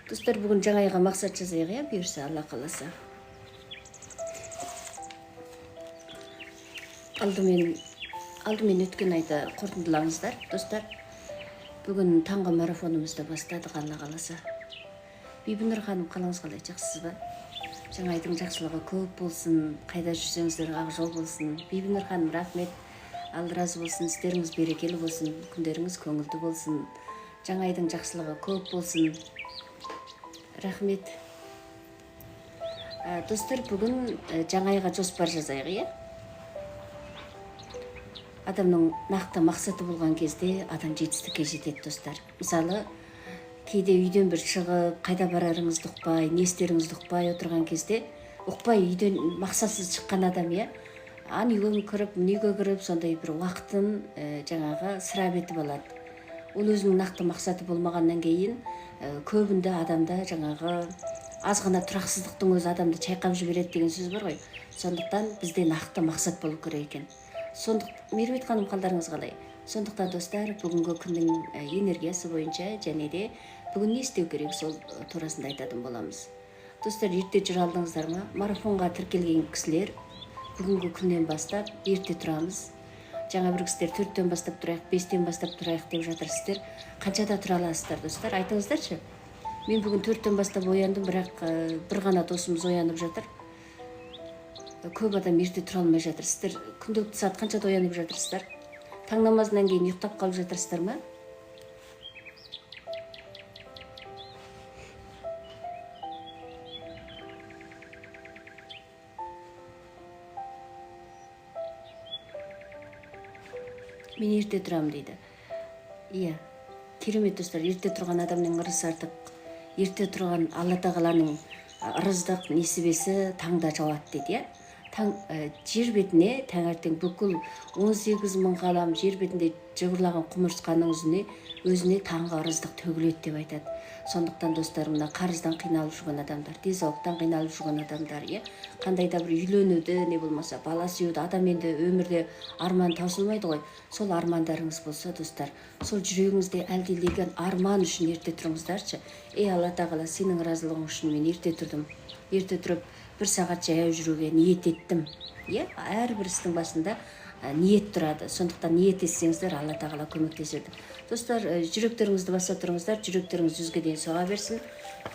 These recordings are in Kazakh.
Достар, бүгін жаңа айға мақсат жазайық, иә, бұйырса, Алла қаласа. Алдымен өткен айда қорытындылаңыздар, достар. Бүгін таңғы марафонымызды бастадық, Алла қаласа. Бибінұр ханым, қалыңыз қалай, жақсысыз ба? Жаңа айдың жақсылығы көп болсын, қайда жүрсеңіздер ақ жол болсын. Бибінұр ханым, рахмет. Алла разы болсын, істеріңіз берекелі болсын, күндеріңіз көңілді болсын. Жаңа айдың жақсылығы көп болсын. Рахмет. Достар, бүгін жаңа айға жоспар жазайық, иә? Адамның нақты мақсаты болған кезде адам жетістікке жетеді, достар. Мысалы, кейде үйден бір шығып, қайда барарыңызды ұқпай, не істеріңізді ұқпай отырған кезде, ұқпай үйден мақсатсыз шыққан адам, иә? Үйге кіріп, сондай бір уақытын жаңағы сырап етіп алады. Ол өзінің нақты мақсаты болмағаннан кейін, көбінде адамда жаңағы аз ғана тұрақсыздықтың өзі адамды чайқап жібереді деген сөз бар ғой. Сондықтан бізде нақты мақсат болу керек екен. Меруерт ханым, қалдарыңыз қалай? Сондықтан достар, бүгінгі күннің энергиясы бойынша және де бүгін не істеу керек, сол турасында айтатын боламыз. Достар, ерте жүре алдыңыздар ма? Марафонға тіркелген кісілер бүгінгі күннен бастап ерте тұрамыз. Жаңа бір кісілер 4-тен бастап тұрайық, 5-тен бастап тұрайық деп жатырсыздар. Қаншада тұра аласыздар, достар? Айтыңыздаршы. Мен бүгін 4-тен бастап ояндым, бірақ бір ғана досымыз оянып жатыр. Көп адам ерте тұра алмай жатыр. Сіздер күнделікті сағат қаншада оянып жатырсыздар? Таң намазынан кейін ұйықтап қалып жатырсыздар ма? Мен ерте тұрам дейді. Иә, керемет достар, ерте тұрған адамның ырысы артық. Ерте тұрған Алла тағаланың ырыздық несібесі таңда жауады дейді, иә? Жер бетіне таңертең бүкіл 18.000 ғалам жер бетінде жыбырлаған құмырсқаның өзіне таңғы ырыздық төгіледі деп айтады. Сондықтан достар, мына қарыздан қиналып жүрген адамдар, денсаулықтан қиналып жүрген адамдар, иә? Қандай да бір үйленуді, не болмаса бала сүюді, адам енді өмірде арман таусылмайды ғой. Сол армандарыңыз болса, достар, сол жүрегіңізде әлдилеген арман үшін ерте тұрыңыздаршы. Алла тағала, сенің разылығың үшін мен ерте тұрдым. Ерте тұрып, 1 сағат жаяу жүруге ниет еттім. Әрбір істің басында ниет тұрады. Сондықтан ниет етсеңіздер, Алла тағала көмектеседі. Достар, жүректеріңізді баса тұрыңыздар, жүректеріңіз жүзге дейін соға берсін.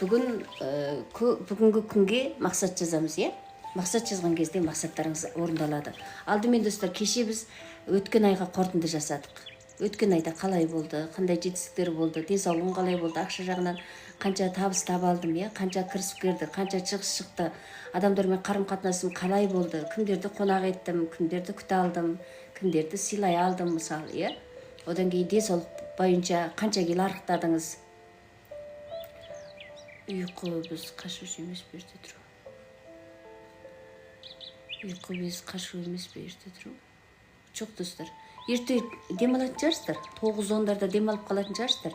Бүгінгі күнге мақсат жазамыз, иә? Мақсат жазған кезде мақсаттарыңыз орындалады. Алдымен достар, кеше біз өткен айға қорытынды жасадық. Өткен айда қалай болды, қандай жетістіктер болды, денсаулығым қалай болды, ақша жағынан қанша табыс таба алдым, қанша кірісіп кірді, қанша шығыс шықты, адамдармен қарым-қатынасым қалай болды, кімдерді қонақ еттім, кімдерді күте алдым, кімдерді сыйлай алдым, мысалы, одан кейін денсаулық бойынша қанша келі арықтадыңыз. Ұйқы біз қашу емес пе, ерте тұру? Ұйқы біз қашу емес пе, ерте тұру? Жоқ, достар. Ерте демалатын шығарсыздар, 9-10-дарда демалып қалатын шығарсыздар.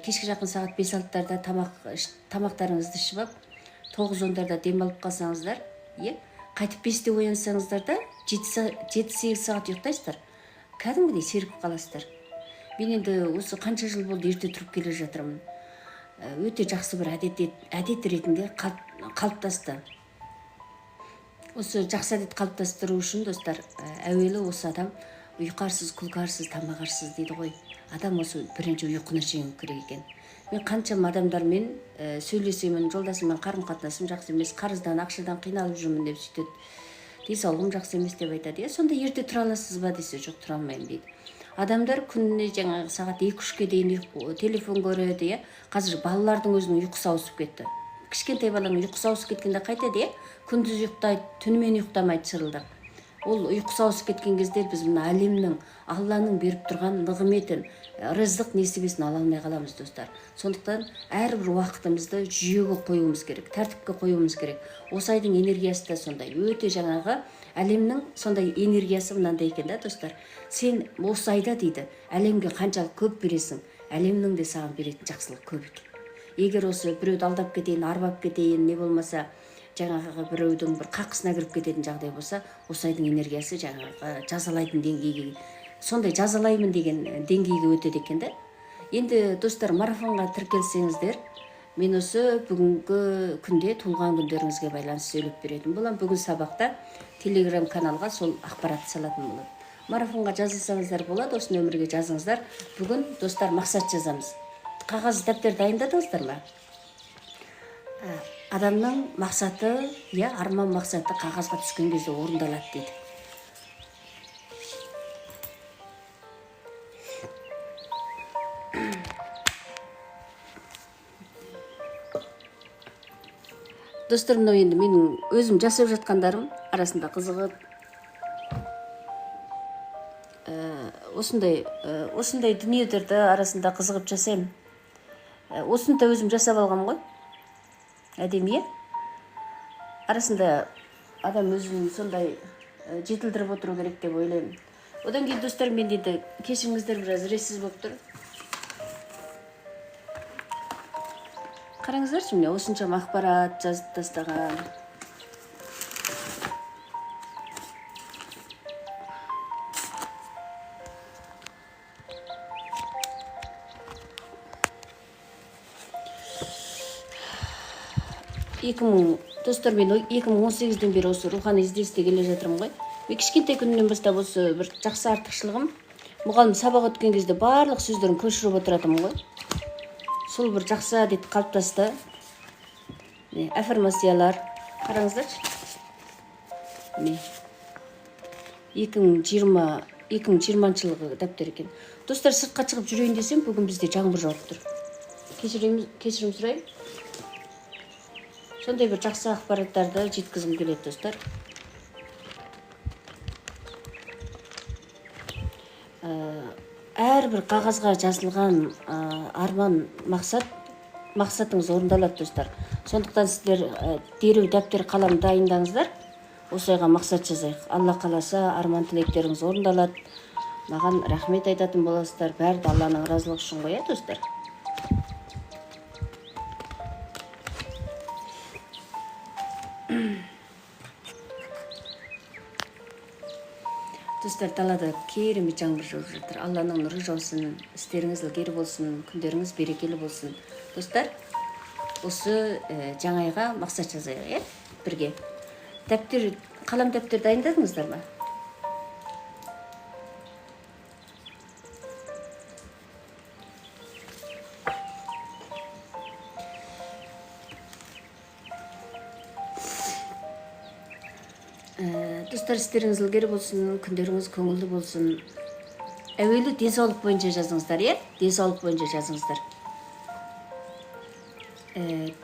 Кешке жақын сағат 5-6-дарда тамақтарыңызды ішіп алып, 9-10-дарда демалып қалсаңыздар, қайтып 5-те оянсаңыздар да 7-8 сағат ұйықтайсыздар. Кәдімгідей серігіп қаласыздар. Мен енді осы қанша жыл болды ерте тұрып келе жатырмын. Өте жақсы бір әдет ретінде қалыптасты. Осы жақсы әдет қалыптастыру үшін, достар, әуелі осы адам ұйқарсыз, күлкарсыз, тамағарсыз дейді ғой. Адам осы бірінші ұйқыны жеңу керек екен. Мен қаншама адамдармен сөйлесемін, жолдасыммен қарым-қатынасым жақсы емес, қарыздан, ақшадан қиналып жүрмін деп сөйтеді. Денсаулығым жақсы емес деп айтады. Сонда ерте тұра аласыз ба десе, жоқ, тұра алмаймын дейді. Адамдар күніне жаңағы сағат 2-3-ке дейін телефон көреді, Қазір балалардың өзінің ұйқысы ауысып кетті. Кішкентай баланың ұйқысы ауысып кеткенде қайтеді, күндіз ұйықтайды, түнімен ұйықтамайды шырылдап. Ол ұйқысы ауысып кеткен кезде біз мына әлемнің, Алланың беріп тұрған нығметін, рызық несібесін ала алмай қаламыз, достар. Сондықтан әрбір уақытымызды жүйеге қоюымыз керек, тәртіпке қоюымыз керек. Осы айдың энергиясы да сондай. Өте жаңағы әлемнің сондай энергиясы мынандай екен, достар. Сен осы айда дейді, әлемге қаншалық көп бересің, әлемнің де саған беретін жақсылық көп екен. Егер осы біреуді алдап кетейін, арбап кетейін, не болмаса жаңағы біреудің бір қақысына кіріп кететін жағдай болса, осы айдың энергиясы жаңағы жазалайтын деңгейге, сондай жазалаймын деген деңгейге өтеді екен. Енді достар, марафонға тіркелсеңіздер, Мен осы бүгінгі күнде туылған күндеріңізге байланысты сөйлеп беретін болам. Бүгін сабақта телеграм каналға сол ақпаратты салатын болады. Марафонға жазылсаңыздар болады, осы нөмірге жазыңыздар. Бүгін достар мақсат жазамыз. Қағаз дәптер дайындадыңыздар ма? Адамның мақсаты, арман мақсаты қағазға түскен кезде орындалады дейді. Достар, мынау енді менің өзім жасап жатқандарым арасында қызығып, осындай дүниелерді арасында қызығып жасаймын. Осыны да өзім жасап алғам ғой. Әдемі, арасында адам өзін сондай жетілдіріп отыру керек деп ойлаймын. Одан кейін достар, мен енді кешіріңіздер, біраз рессіз болып тұр. Қараңыздаршы, міне осыншама ақпарат жазып тастаған. Достар, мен 2018-ден бері осы рухани ізденісте келе жатырмын ғой. Мен кішкентай күнімнен бастап осы бір жақсы артықшылығым, мұғалім сабақ өткен кезде барлық сөздерін көшіріп отыратынмын ғой. Сол бір жақсы әдет қалыптасты. Аффирмациялар, қараңыздаршы. 2020 жылғы дәптер екен. Достар, сыртқа шығып жүрейін десем, бүгін бізде жаңбыр жауып тұр. Кешірім сұрайын. Сондай бір жақсы ақпараттарды жеткізгім келеді, достар. Әрбір қағазға жазылған арман мақсатыңыз орындалады, достар. Сондықтан сіздер дереу дәптер қалам дайындаңыздар. Осыйға мақсат жазайық. Алла қаласа арман тілектеріңіз орындалады. Маған рахмет айтатын боласыздар. Бәрі де Алланың разылығы үшін ғой, достар. Достар, далада керемет жаңбыр жауып жатыр. Алланың нұры жаусын, істеріңіз ілгері болсын, күндеріңіз берекелі болсын. Достар, осы жаңа айға мақсат жазайық, бірге. Қалам дәптер дайындадыңыздар ма? Достар, істеріңіз ілгері болсын, күндеріңіз көңілді болсын. Әуелі денсаулық бойынша жазыңыздар, денсаулық бойынша жазыңыздар.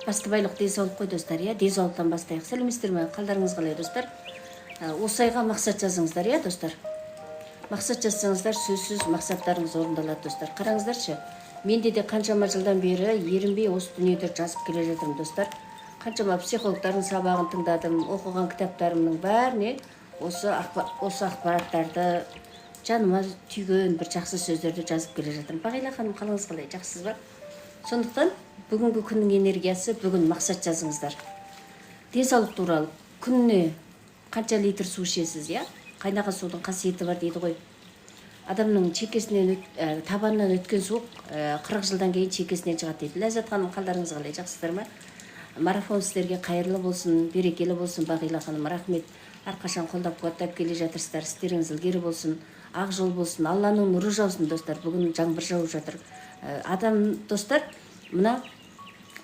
Бастыбайлық денсаулық қой, достар, денсаулықтан бастайық. Сәлеметсіздер ме? Қалдарыңыз қалай, достар? Осы айға мақсат жазыңыздар, достар. Мақсат жазсаңыздар, сөзсіз мақсаттарыңыз орындалады, достар. Қараңыздаршы, менде де қаншама жылдан бері ерінбей осы дүниеде жазып келе жатырмын, достар. Қаншама психологтардың сабағын тыңдадым, оқыған кітаптарымның бәріне осы ақпараттарды жаныма түйген бір жақсы сөздерді жазып келе жатырмын. Бағила ханым, қалыңыз қалай, жақсыз ба? Сондықтан бүгінгі күннің энергиясы, бүгін мақсат жазыңыздар. Денсаулық туралы күніне қанша литр су ішесіз, Қайнаған судың қасиеті бар дейді ғой. Адамның чекесінен, табанынан өткен суық 40 жылдан кейін чекесінен шығады дейді. Ләззат ханым, қалдарыңыз қалай, жақсыздар ма? Марафон сіздерге қайырлы болсын, берекелі болсын, Бағила ханым, рахмет. Әрқашан қолдап қуаттап келе жатырсыздар, істеріңіз ілгері болсын, ақ жол болсын, Алланың нұры жаусын, достар. Бүгін жаңбыр жауып жатыр. Адам, достар, мына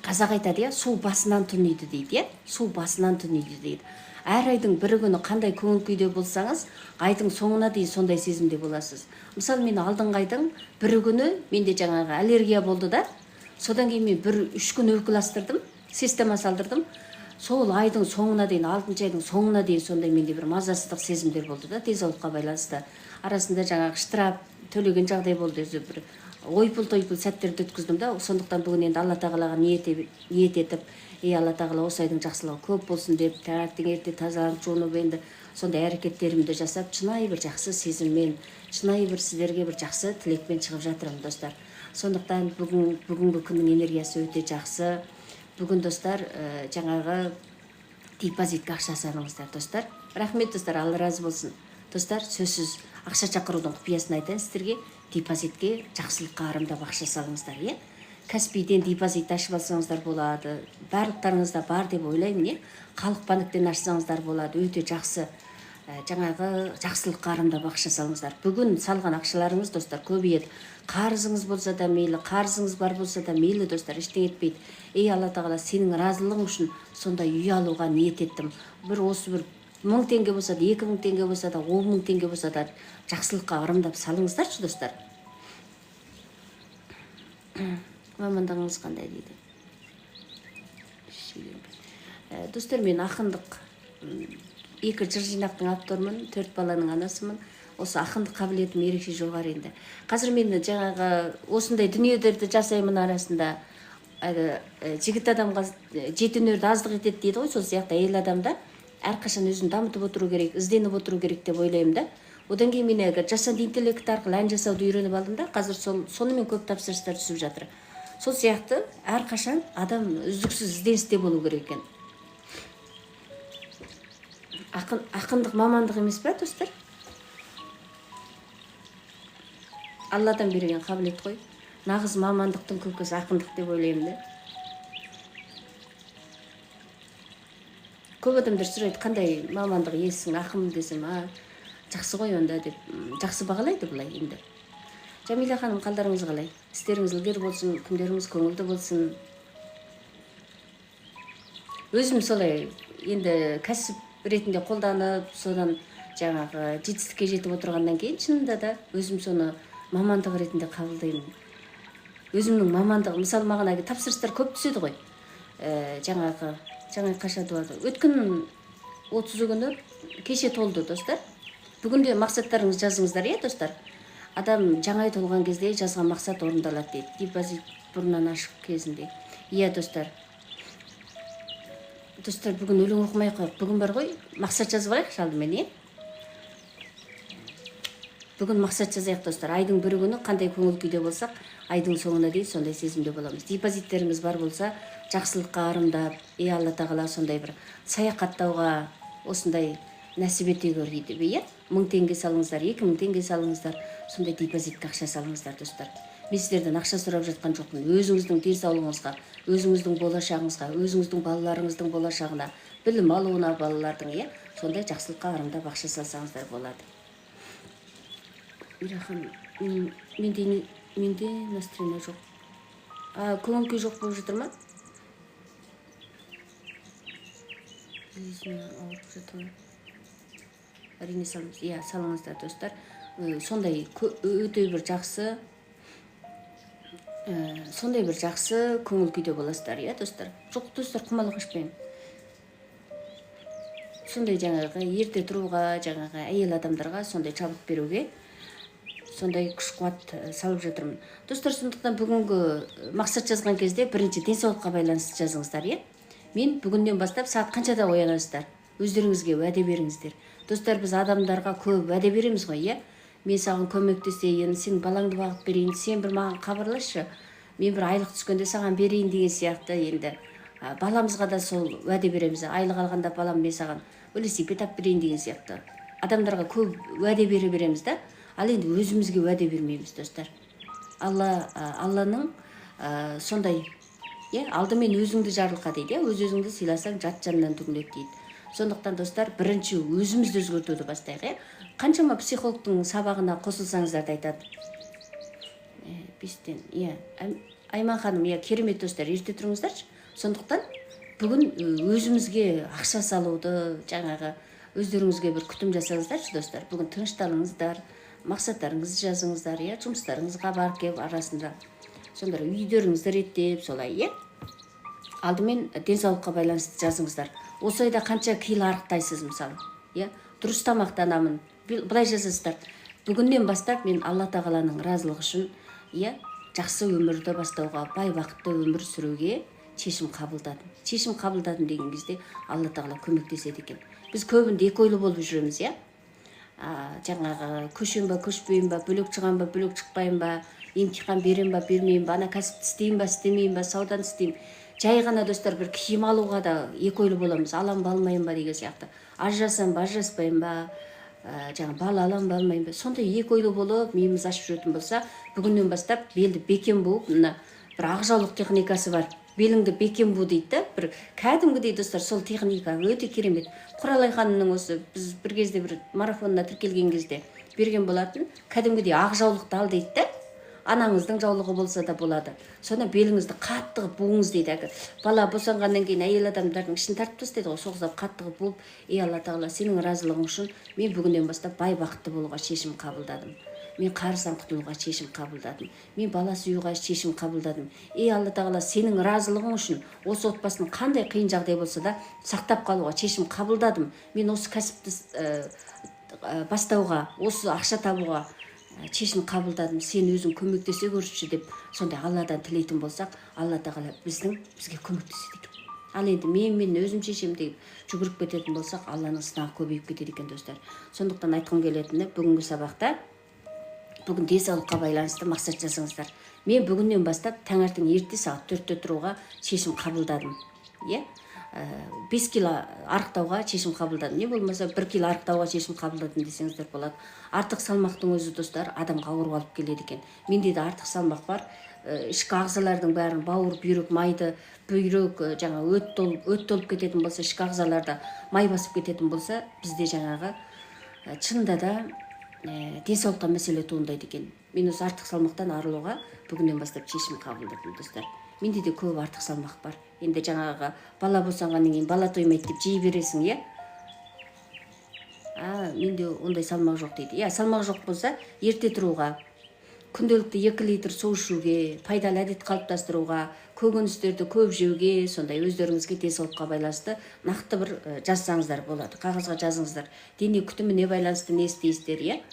қазақ айтады, су басынан түнейді дейді, су басынан түнейді дейді. Әр айдың бір күні қандай көңіл күйде болсаңыз, айдың соңына дейін сондай сезімде боласыз. Мысалы, мен алдыңғы айдың бір күні менде жаңағы аллергия болды да, содан кейін мен 3 күн өкіластырдым, система салдырдым. Сол айдың соңына дейін, 6 айдың соңына дейін сондай менде бір мазасыздық сезімдер болды да, денсаулыққа байланысты. Арасында жаңағы штраф төлеген жағдай болды, бір ойпыл-тойпыл сәттерді өткіздім да. Сондықтан бүгін енді Алла тағалаға ниет етіп, Алла тағала осы айдың жақсылығы көп болсын деп, таңертең ерте тазаланып жуынып енді сондай әрекеттерімді жасап, шынайы бір жақсы сезіммен, шынайы бір сіздерге бір жақсы тілекпен шығып жатырмын, достар. Сондықтан бүгінгі күннің энергиясы өте жақсы. Бүгін, достар, жаңағы депозитке ақша салыңыздар, достар. Рахмет, достар, Алла разы болсын. Достар, сөзсіз ақша шақырудың құпиясын айтайын сіздерге. Депозитке жақсылыққа арымдап ақша салыңыздар, Каспийден депозит ашып алсаңыздар болады. Барлықтарыңызда бар деп ойлаймын, Халық банктен ашсаңыздар болады. Өте жақсы жаңағы жақсылыққа арымдап ақша салыңыздар. Бүгін салған ақшаларыңыз достар көбейеді. Қарызыңыз болса да мейлі, қарызыңыз бар болса да мейлі достар, ештеңе етпейді. Ей Алла тағала, сенің разылығың үшін сондай үй алуға ниет еттім. Осы бір 1000 теңге болса да, 2000 теңге болса да, 10.000 теңге болса да жақсылыққа арымдап салыңыздаршы достар. Мамандығыңыз қандай дейді? Достар, мен ақындық 2 жыр жинақтың авторымын, 4 баланың анасымын. Осы ақындық қабілетім ерекше жоғары енді. Қазір мен жаңағы осындай дүниелерді жасаймын арасында жігіт адамға жеті өнерді аздық етеді дейді ғой, сол сияқты әйел адамда әрқашан өзін дамытып отыру керек, ізденіп отыру керек деп ойлаймын да. Одан кейін мен жасанды интеллект арқылы ән жасауды үйреніп алдым да, қазір сонымен көп тапсырыстар түсіп жатыр. Сол сияқты әрқашан адам үздіксіз ізденісте болу керек екен. Ақындық мамандық емес пе достар? Алладан берген қабілет қой. Нағыз мамандықтың көкесі ақындық деп ойлаймын да. Көп адамдар сұрайды, қандай мамандық иесің, ақын десем, жақсы ғой онда деп, жақсы бағалайды бұлай енді. Жәмила ханым, қалдарыңыз қалай? Істеріңіз ілгері болсын, күндеріңіз көңілді болсын. Өзім солай енді кәсіп ретінде қолданып, содан жаңағы жетістікке жетіп отырғаннан кейін шынында да өзім соны мамандық ретінде қабылдаймын. Өзімнің мамандығы, мысалы маған тапсырыстар көп түседі ғой. Жаңағы қаша туады. Өткен 30 күні кеше толды достар. Бүгінде мақсаттарыңыз жазыңыздар, достар. Адам жаңа толған кезде жазған мақсат орындалады дейді. Депозит бұрыннан ашық кезінде. Достар. Достар, бүгін өлең оқымай қойық. Бүгін бар ғой, мақсат жазып алайық алдымен, Бүгін мақсат жазайық достар. Айдың бір күні қандай көңіл күйде болсақ, айдың соңына дейін сондай сезімде боламыз. Депозиттеріңіз бар болса, жақсылыққа арымдап, Алла тағала сондай бір саяхаттауға осындай нәсіп ете көр дейді. 1000 теңге салыңыздар, 2000 теңге салыңыздар, сондай депозитке ақша салыңыздар достар. Мен сіздерден ақша сұрап жатқан жоқпын. Өзіңіздің денсаулығыңызға, өзіңіздің болашағыңызға, өзіңіздің балаларыңыздың болашағына, білім алуына балалардың, сондай жақсылыққа арымдап ақша салсаңыздар болады. Мирахан, менде настроение жоқ. Көңіл күй жоқ болып жатыр ма? Ауырып жатыр. Әрине салыңыз. Салыңыздар достар. Сондай өте бір жақсы көңіл күйде боласыздар, достар. Жоқ достар, құмалық ашпаймын. Сондай жаңағы ерте тұруға, жаңағы әйел адамдарға сондай жабық беруге сондай күш-қуат салып жатырмын. Достар, сондықтан бүгінгі мақсат жазған кезде бірінші денсаулыққа байланысты жазыңыздар, Мен бүгіннен бастап сағат қаншада оянасыздар? Өздеріңізге уәде беріңіздер. Достар, біз адамдарға көп уәде береміз ғой, Мен саған көмектесейін, сен балаңды бағып берейін, сен бір маған хабарласшы, мен бір айлық түскенде саған берейін деген сияқты енді. Баламызға да сол уәде береміз. Айлық алғанда балам мен саған велосипед алып берейін деген сияқты. Адамдарға көп уәде бере береміз да. Ал енді өзімізге уәде бермейміз достар. Алланың сондай, алдымен өзіңді жарылқа дейді, өз-өзіңді сыйласаң жат жаннан түңіледі дейді. Сондықтан достар, бірінші өзімізді өзгертуді бастайық, Қаншама психологтың сабағына қосылсаңыздар да айтады. Бестен, Айман ханым, керемет достар, ерте тұрыңыздаршы. Сондықтан бүгін өзімізге ақша салуды, жаңағы өздеріңізге бір күтім жасаңыздаршы достар. Бүгін тынышталыңыздар, мақсаттарыңызды жазыңыздар, жұмыстарыңызға барып келіп арасында. Сонда үйдеріңізді реттеп, солай, Алдымен денсаулыққа байланысты жазыңыздар. Осы айда қанша кило арықтайсыз мысалы, Дұрыс тамақтанамын. Былай жазасыздар. Бүгіннен бастап мен Алла тағаланың разылығы үшін, жақсы өмірді бастауға, бай бақытты өмір сүруге шешім қабылдадым. Шешім қабылдадым деген кезде Алла тағала көмектеседі екен. Біз көбінде екі ойлы болып жүреміз, Жаңағы көшем ба, көшпеймін ба, бөлек шығам ба, бөлек шықпайым ба, емтихан берем ба, бермеймін ба, ана кәсіпті істеймін ба, істемеймін ба, саудан істеймін. Жай ғана достар бір киім алуға да екі ойлы боламыз. Алам ба, алмайым ба деген сияқты. Ажырасам ба, ажыраспайым ба, бала алам ба, алмайым ба. Сондай екі ойлы болып, миымыз ашып жүретін болса, бүгіннен бастап белді бекем болып, бір ақжаулық техникасы бар. Беліңді бекем бу дейді да, бір кәдімгідей достар, сол техника өте керемет. Құралай ханымның осы біз бір кезде бір марафонына тіркелген кезде берген болатын, кәдімгідей ақжаулықты ал дейді да. Анаңыздың жаулығы болса да болады. Соны беліңізді қатты қылып буыңыз дейді. Бала босанғаннан кейін әйел адамдардың ішін тартып тастайды ғой, соғызап қатты қылып буып, Алла тағала сенің разылығың үшін мен бүгіннен бастап бай бақытты болуға шешім қабылдадым. Мен қарыздан құтылуға шешім қабылдадым. Мен бала сүюға шешім қабылдадым. Алла тағала сенің разылығың үшін осы отбасының қандай қиын жағдай болса да сақтап қалуға шешім қабылдадым. Мен осы кәсіпті бастауға, осы ақша табуға шешім қабылдадым. Сен өзің көмектесе көрші деп сондай Алладан тілейтін болсақ, Алла тағала бізге көмектеседі екен. Ал енді мен өзім шешем деп жүгіріп кететін болсақ, Алланың сынағы көбейіп кетеді екен достар. Сондықтан айтқым келетіні, бүгінгі сабақта бүгін денсаулыққа байланысты мақсат жазыңыздар. Мен бүгіннен бастап таңертең ерте сағат 4-те тұруға шешім қабылдадым. 5 кило арықтауға шешім қабылдадым. Не болмаса 1 кило арықтауға шешім қабылдадым десеңіздер болады. Артық салмақтың өзі достар адамға ауыр алып келеді екен. Менде де артық салмақ бар. Ішкі ағзалардың бәрін, бауыр, бүйрек, майды, бүйрек жаңа өт толып кететін болса, ішкі ағзаларда май басып кететін болса, бізде жаңағы шынында да денсаулыққа мәселе туындайды екен. Мен осы артық салмақтан арылуға бүгіннен бастап шешім қабылдадым достар. Менде де көп артық салмақ бар. Енді жаңағы бала босанғаннан кейін бала тоймайды деп жей бересің, менде ондай салмақ жоқ дейді. Салмақ жоқ болса, ерте тұруға, күнделікті 2 литр су ішуге, пайдалы әдет қалыптастыруға, көкөністерді көп жеуге, сондай өздеріңізге денсаулыққа байланысты нақты бір жазсаңыздар болады. Қағазға жазыңыздар. Дене күтіміне байланысты не істейсіздер,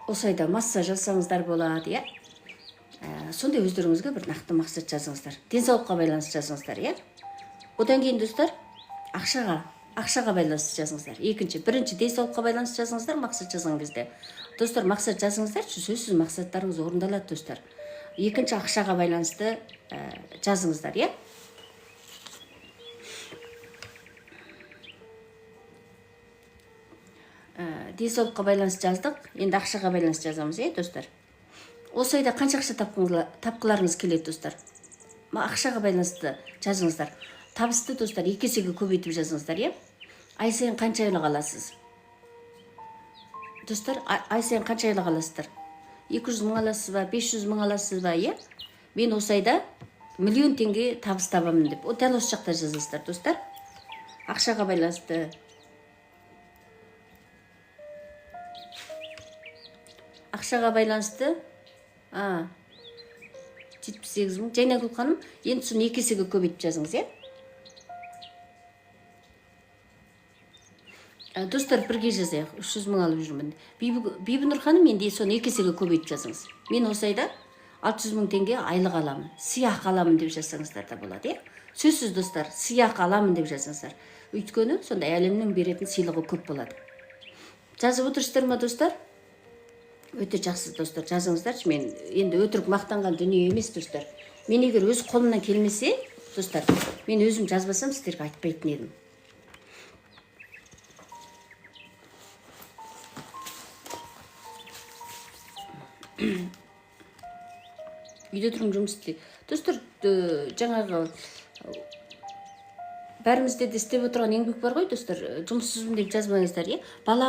осайда массаж жасаңыздар болады, сондай өздеріңізге бір нақты мақсат жазыңыздар. Денсаулыққа байланысты жазыңыздар, Одан кейін достар, ақшаға байланысты жазыңыздар. Бірінші денсаулыққа байланысты жазыңыздар мақсат жазған кезде. Достар, мақсат жазыңыздар, сөзсіз мақсаттарыңыз орындалады достар. Екінші ақшаға байланысты жазыңыздар, денсаулыққа байланысты жаздық, енді ақшаға байланысты жазамыз, достар. Осы айда қанша ақша тапқыларыңыз келеді достар? Ақшаға байланысты жазыңыздар. Табысты достар 2 есеге көбейтіп жазыңыздар, Ай сайын қанша айлық аласыз? Достар, ай сайын қанша айлық аласыздар? 200 мың аласыз ба, 500 мың аласыз ба, Мен осы айда 1 миллион теңге табыс табамын деп. Дәл осы жақта жазыңыздар достар. Ақшаға байланысты. Ақшаға байланысты 78 мың. Жайнагүл ханым, енді соны 2 есеге көбейтіп жазыңыз, Достар, бірге жазайық. 300 мың алып жүрмін. Бибінұр ханым, енді соны 2 есеге көбейтіп жазыңыз. Мен осы айда 600 мың теңге айлық аламын, сыйақы аламын деп жазсаңыздар да болады, Сөзсіз достар, сыйақы аламын деп жазыңыздар. Өйткені сондай әлемнің беретін сыйлығы көп болады. Жазып отырсыздар ма достар? Өте жақсы достар, жазыңыздаршы. Мен енді өтірік мақтанған дүние емес достар. Мен егер өз қолымнан келмесе, достар, мен өзім жазбасам сіздерге айтпайтын едім. Үйде тұрым жұмыс істейді. Достар, жаңағы бәрімізде де істеп отырған еңбек бар ғой достар. Жұмыссызбын деп жазбаңыздар, Бала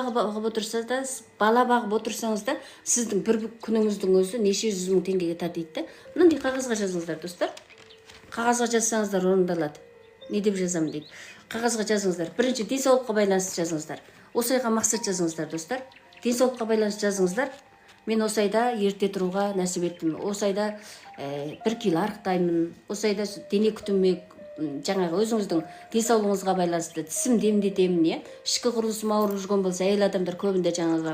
бағып отырсаңыз да, сіздің бір күніңіздің өзі неше жүз мың теңгеге татиды. Мынандай қағазға жазыңыздар достар. Қағазға жазсаңыздар орындалады. Не деп жазамын дейді. Қағазға жазыңыздар. Бірінші денсаулыққа байланысты жазыңыздар. Осы айға мақсат жазыңыздар достар. Денсаулыққа байланысты жазыңыздар. Мен осы айда ерте тұруға нәсіп еттім. Осы айда 1 кило арықтаймын. Осы айда дене күтіміме жаңағы өзіңіздің денсаулығыңызға байланысты тісім демдетемін, Ішкі құрылысым ауырып жүрген болса, әйел адамдар көбінде жаңағы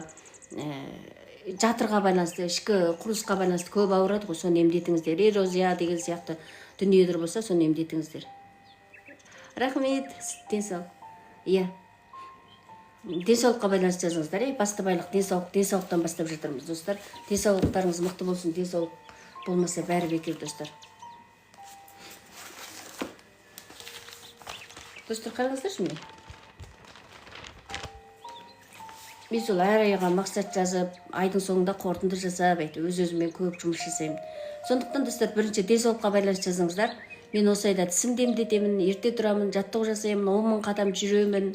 жатырға байланысты, ішкі құрылысқа байланысты көп ауырады ғой, соны емдетіңіздер. Эрозия деген сияқты дүниелер болса, соны емдетіңіздер. Рахмет, денсаулық. Денсаулыққа байланысты жазыңыздар, басты байлық денсаулықтан бастап жатырмыз достар. Денсаулықтарыңыз мықты болсын, денсаулық болмаса бәрі бекер достар. Достар, қараңыздаршы мен. Мен сол әр айға мақсат жазып, айдың соңында қорытынды жасап, өз-өзімен көп жұмыс жасаймын. Сондықтан достар, бірінші денсаулыққа байланысты жазыңыздар. Мен осы айда тісімді емдетемін, ерте тұрамын, жаттығу жасаймын, 10.000 қадам жүремін.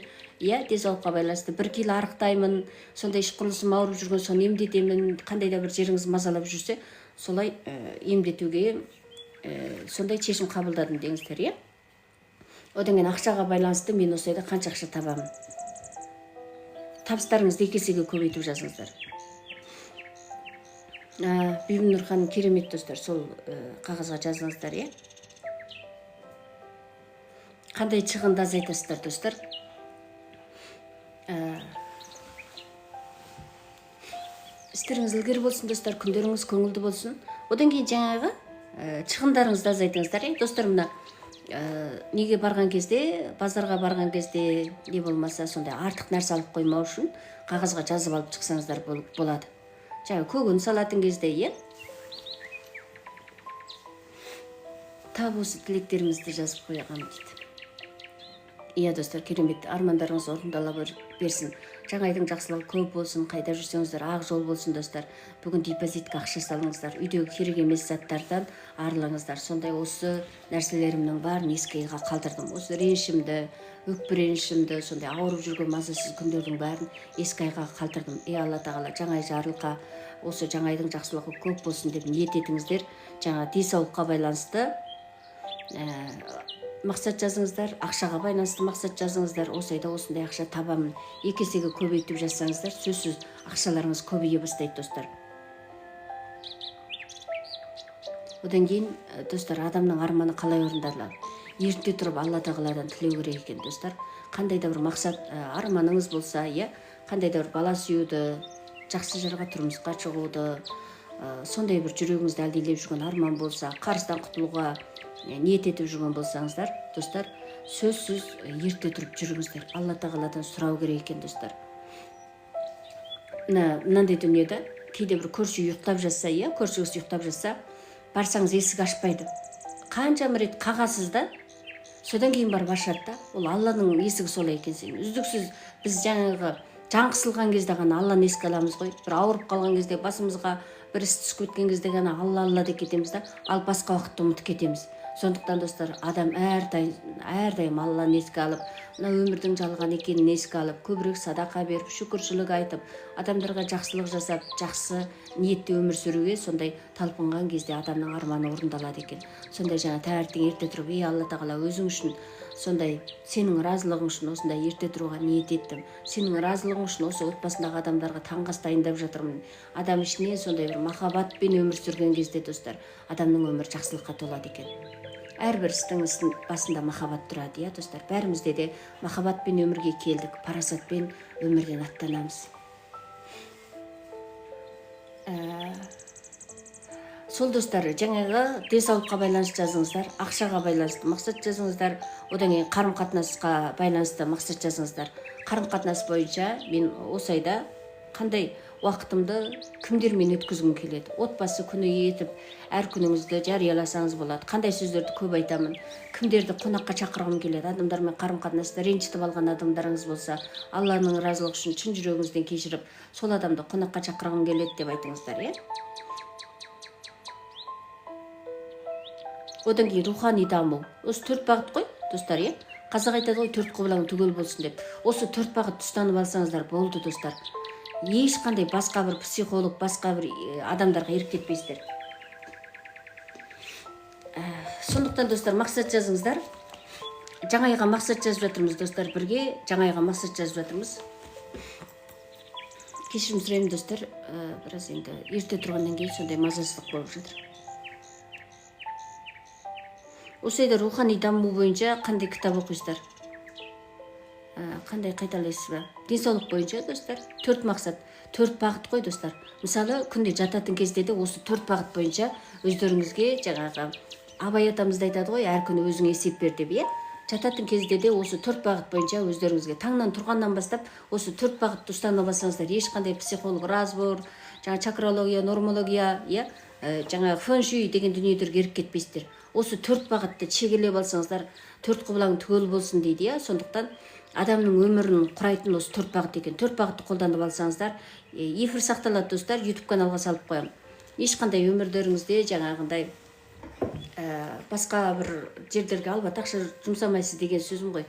Иә, денсаулыққа байланысты 1 кило арықтаймын, сондай іш құрылысым ауырып жүрген соны емдетемін. Қандай да бір жеріңіз мазалап жүрсе, солай емдетуге сондай шешім қабылдадым деңіздер, иә. Одан кейін ақшаға байланысты мен осы айда қанша ақша табамын. Табыстарыңызды 2 есеге көбейтіп жазыңыздар. Бибінұр ханым керемет достар, сол қағазға жазыңыздар, иә. Қандай шығынды азайтасыздар достар. Істеріңіз ілгері болсын достар, күндеріңіз көңілді болсын. Одан кейін жаңағы шығындарыңызды азайтыңыздар, достар. Мына неге барған кезде, базарға барған кезде не болмаса, сондай артық нәрсе алып қоймау үшін қағазға жазып алып шықсаңыздар болады. Жаңа көкөніс салатын кезде, иә. Тап осы тілектеріңізді жазып қойған дейді. Иә достар, керемет, армандарыңыз орындала берсін. Жаңа айдың жақсылығы көп болсын, қайда жүрсеңіздер ақ жол болсын достар. Бүгін депозитке ақша салыңыздар, үйдегі керек емес заттардан арылыңыздар. Сондай осы нәрселерімнің барын ескі айға қалдырдым. Осы ренішімді, өкпіренішімді, сондай ауырып жүрген мазасыз күндердің бәрін ескі айға қалдырдым. Алла тағала жаңа ай жарылқа, осы жаңа айдың жақсылығы көп болсын деп ниет етіңіздер. Жаңа денсаулыққа байланысты мақсат жазыңыздар, ақшаға байланысты мақсат жазыңыздар. Осы айда осындай ақша табамын. 2 есеге көбейтіп жазсаңыздар, сөзсіз ақшаларыңыз көбейе бастайды достар. Одан кейін достар, адамның арманы қалай орындалады? Ерте тұрып Алла тағаладан тілеу керек екен достар. Қандай да бір мақсат, арманыңыз болса, иә, қандай да бір бала сүюді, жақсы жарға тұрмысқа шығуды, сондай бір жүрегіңізді әлдилеп жүрген арман болса, қарыздан құтылуға ниет етіп жүрген болсаңыздар, достар, сөзсіз ерте тұрып жүріңіздер. Алла тағаладан сұрау керек екен достар. Мынандай дүниеде кейде бір көрші ұйықтап жатса, иә, көршіңіз ұйықтап жатса, барсаңыз есік ашпайды. Қаншама рет қағасыз да, содан кейін барып ашады да. Ол Алланың есігі солай екен. Үздіксіз біз жаңағы жан қысылған кезде ғана Алланы еске аламыз ғой. Бір ауырып қалған кезде, басымызға бір іс түсіп кеткен кезде ғана Алла деп кетеміз да, ал басқа уақытта ұмытып кетеміз. Сондықтан достар, адам әрдайым Алланы еске алып, мына өмірдің жалған екенін еске алып, көбірек садақа беріп, шүкіршілік айтып, адамдарға жақсылық жасап, жақсы ниетте өмір сүруге сондай талпынған кезде адамның арманы орындалады екен. Сондай жаңа таңертең ерте тұрып, Алла тағала өзің үшін, сондай сенің разылығың үшін осындай ерте тұруға ниет еттім. Сенің разылығың үшін осы отбасындағы адамдарға таңғы ас дайындап жатырмын. Адам ішіне сондай бір махаббатпен өмір сүрген кезде достар, адамның өмірі жақсылыққа толады екен. Әрбір істің басында махаббат тұрады, иә достар. Бәрімізде де махаббатпен өмірге келдік, парасатпен өмірден аттанамыз. Сол достар, жаңағы денсаулыққа байланысты жазыңыздар, ақшаға байланысты мақсат жазыңыздар, одан кейін қарым-қатынасқа байланысты мақсат жазыңыздар. Қарым-қатынас бойынша мен осы айда қандай уақытымды кімдермен өткізгім келеді? Отбасы күні етіп, әр күніңізді жарияласаңыз болады. Қандай сөздерді көп айтамын? Кімдерді қонаққа шақырғым келеді? Адамдармен қарым-қатынаста ренжітіп алған адамдарыңыз болса, Алланың разылығы үшін шын жүрегіңізден кешіріп, сол адамды қонаққа шақырғым келеді деп айтыңыздар, иә? Одан кейін рухани даму. Осы 4 бағыт қой, достар, иә? Қазақ айтады ғой, 4 құбылаң түгел болсын деп. Осы 4 бағыт ұстанып алсаңыздар болды, достар. Ешқандай басқа бір психолог, басқа бір адамдарға еркетпейсіздер. Сондықтан достар, мақсат жазыңыздар. Жаңа айға мақсат жазып жатырмыз, достар, бірге. Жаңа айға мақсат жазып жатырмыз. Кешірім сұраймын, достар. Біраз енді ерте тұрғаннан кейін сондай мазасыздық болып жатыр. Осы айда рухани даму бойынша қандай кітап оқисыздар? Қандай қайталайсыз ба? Денсаулық бойынша, достар, 4 мақсат, 4 бағыт қой, достар. Мысалы, күнде жататын кезде де осы 4 бағыт бойынша өздеріңізге жаңағы Абай атамызда айтады ғой, әр күні өзіңе есеп бер деп, иә? Жататын кезде де осы 4 бағыт бойынша өздеріңізге таңнан тұрғаннан бастап осы 4 бағытты ұстанып алсаңыздар, ешқандай психолог, разбор, жаңа чакралогия, нормология, иә? Жаңа фэн-шуй деген дүниелерге еріп кетпейсіздер. Осы 4 бағытты шегелеп алсаңыздар, 4 құбылаң түгел болсын дейді, иә? Сондықтан адамның өмірін құрайтын осы 4 бағыт екен. 4 бағытты қолданып алсаңыздар, эфир сақталады, достар, YouTube каналға салып қоямын. ешқандай өмірлеріңізде жаңағындай басқа бір жерлерге албат ақша жұмсамайсыз деген сөзім ғой.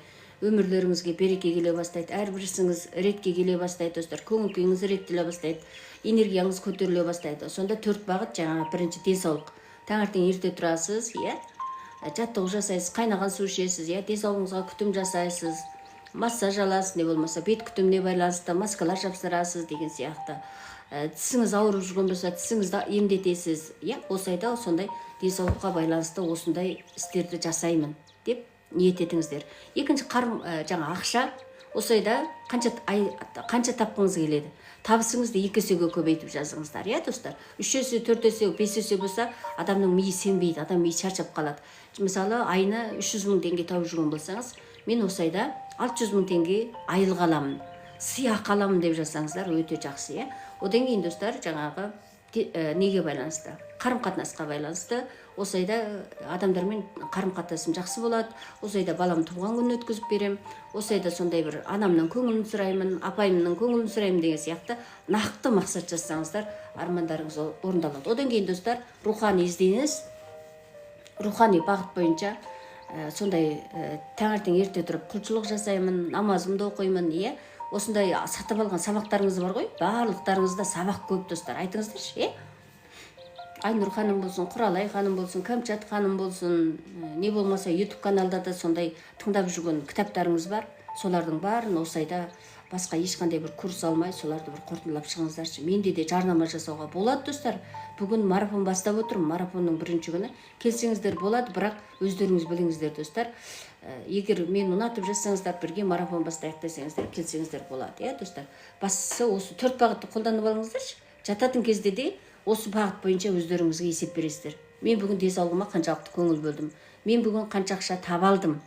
Өмірлеріңізге береке келе бастайды, әрбір ісіңіз ретке келе бастайды достар, көңіл күйіңіз реттеле бастайды, энергияңыз көтеріле бастайды. Сонда 4 бағыт. Жаңа бірінші денсаулық. Таңертең ерте тұрасыз, жаттығу жасайсыз, қайнаған су ішесіз, денсаулығыңызға күтім жасайсыз, массаж аласыз, не болмаса бет күтіміне байланысты маскалар жапсырасыз деген сияқты. Тісіңіз ауырып жүрген болса, тісіңізді емдетесіз. Осы айда сондай денсаулыққа байланысты осындай істерді жасаймын деп ниет етіңіздер. Екінші жаңа ақша. Осы айда қанша тапқыңыз келеді? Табысыңызды 2 есеге көбейтіп жазыңыздар, достар. 3 есе, 4 есе, 5 есе болса, адамның миы сенбейді, адам миы шаршап қалады. Мысалы, айына 300 мың теңге тауып жүрген болсаңыз, мен осы айда 600 мың теңге айлық аламын, сыйақы аламын деп жазсаңыздар, өте жақсы. Одан кейін достар, жаңағы неге байланысты? Қарым-қатынасқа байланысты. Осы айда адамдармен қарым-қатынасым жақсы болады. Осы айда балам туған күнін өткізіп берем. Осы айда сондай бір анамның көңілін сұраймын, апайымның көңілін сұраймын деген сияқты нақты мақсат жазсаңыздар, армандарыңыз орындалады. Одан кейін достар, рухани ізденіс, рухани бағыт бойынша сондай таңертең ерте тұрып құлшылық жасаймын, намазымды оқимын, осындай сатып алған сабақтарыңыз бар ғой, барлықтарыңызда сабақ көп достар. Айтыңыздаршы, Айнұр ханым болсын, Құралай ханым болсын, Кәмшат ханым болсын, не болмаса YouTube каналда да сондай тыңдап жүрген кітаптарыңыз бар. Солардың барын осы айда басқа ешқандай бір курс алмай, соларды бір қорытындылап шығыңыздаршы. Менде де жарнама жасауға болады достар. Бүгін марафон бастап отырмын. Марафонның бірінші күні. Келсеңіздер болады, бірақ өздеріңіз біліңіздер достар. Егер мен ұнатып жазсаңыздар, бірге марафон бастайық десеңіздер, келсеңіздер болады, достар. Бастысы осы 4 бағытты қолданып алыңыздаршы. Жататын кезде де осы бағыт бойынша өздеріңізге есеп бересіздер. Мен бүгін денсаулығыма қаншалықты көңіл бөлдім. Мен бүгін қанша ақша таба алдым.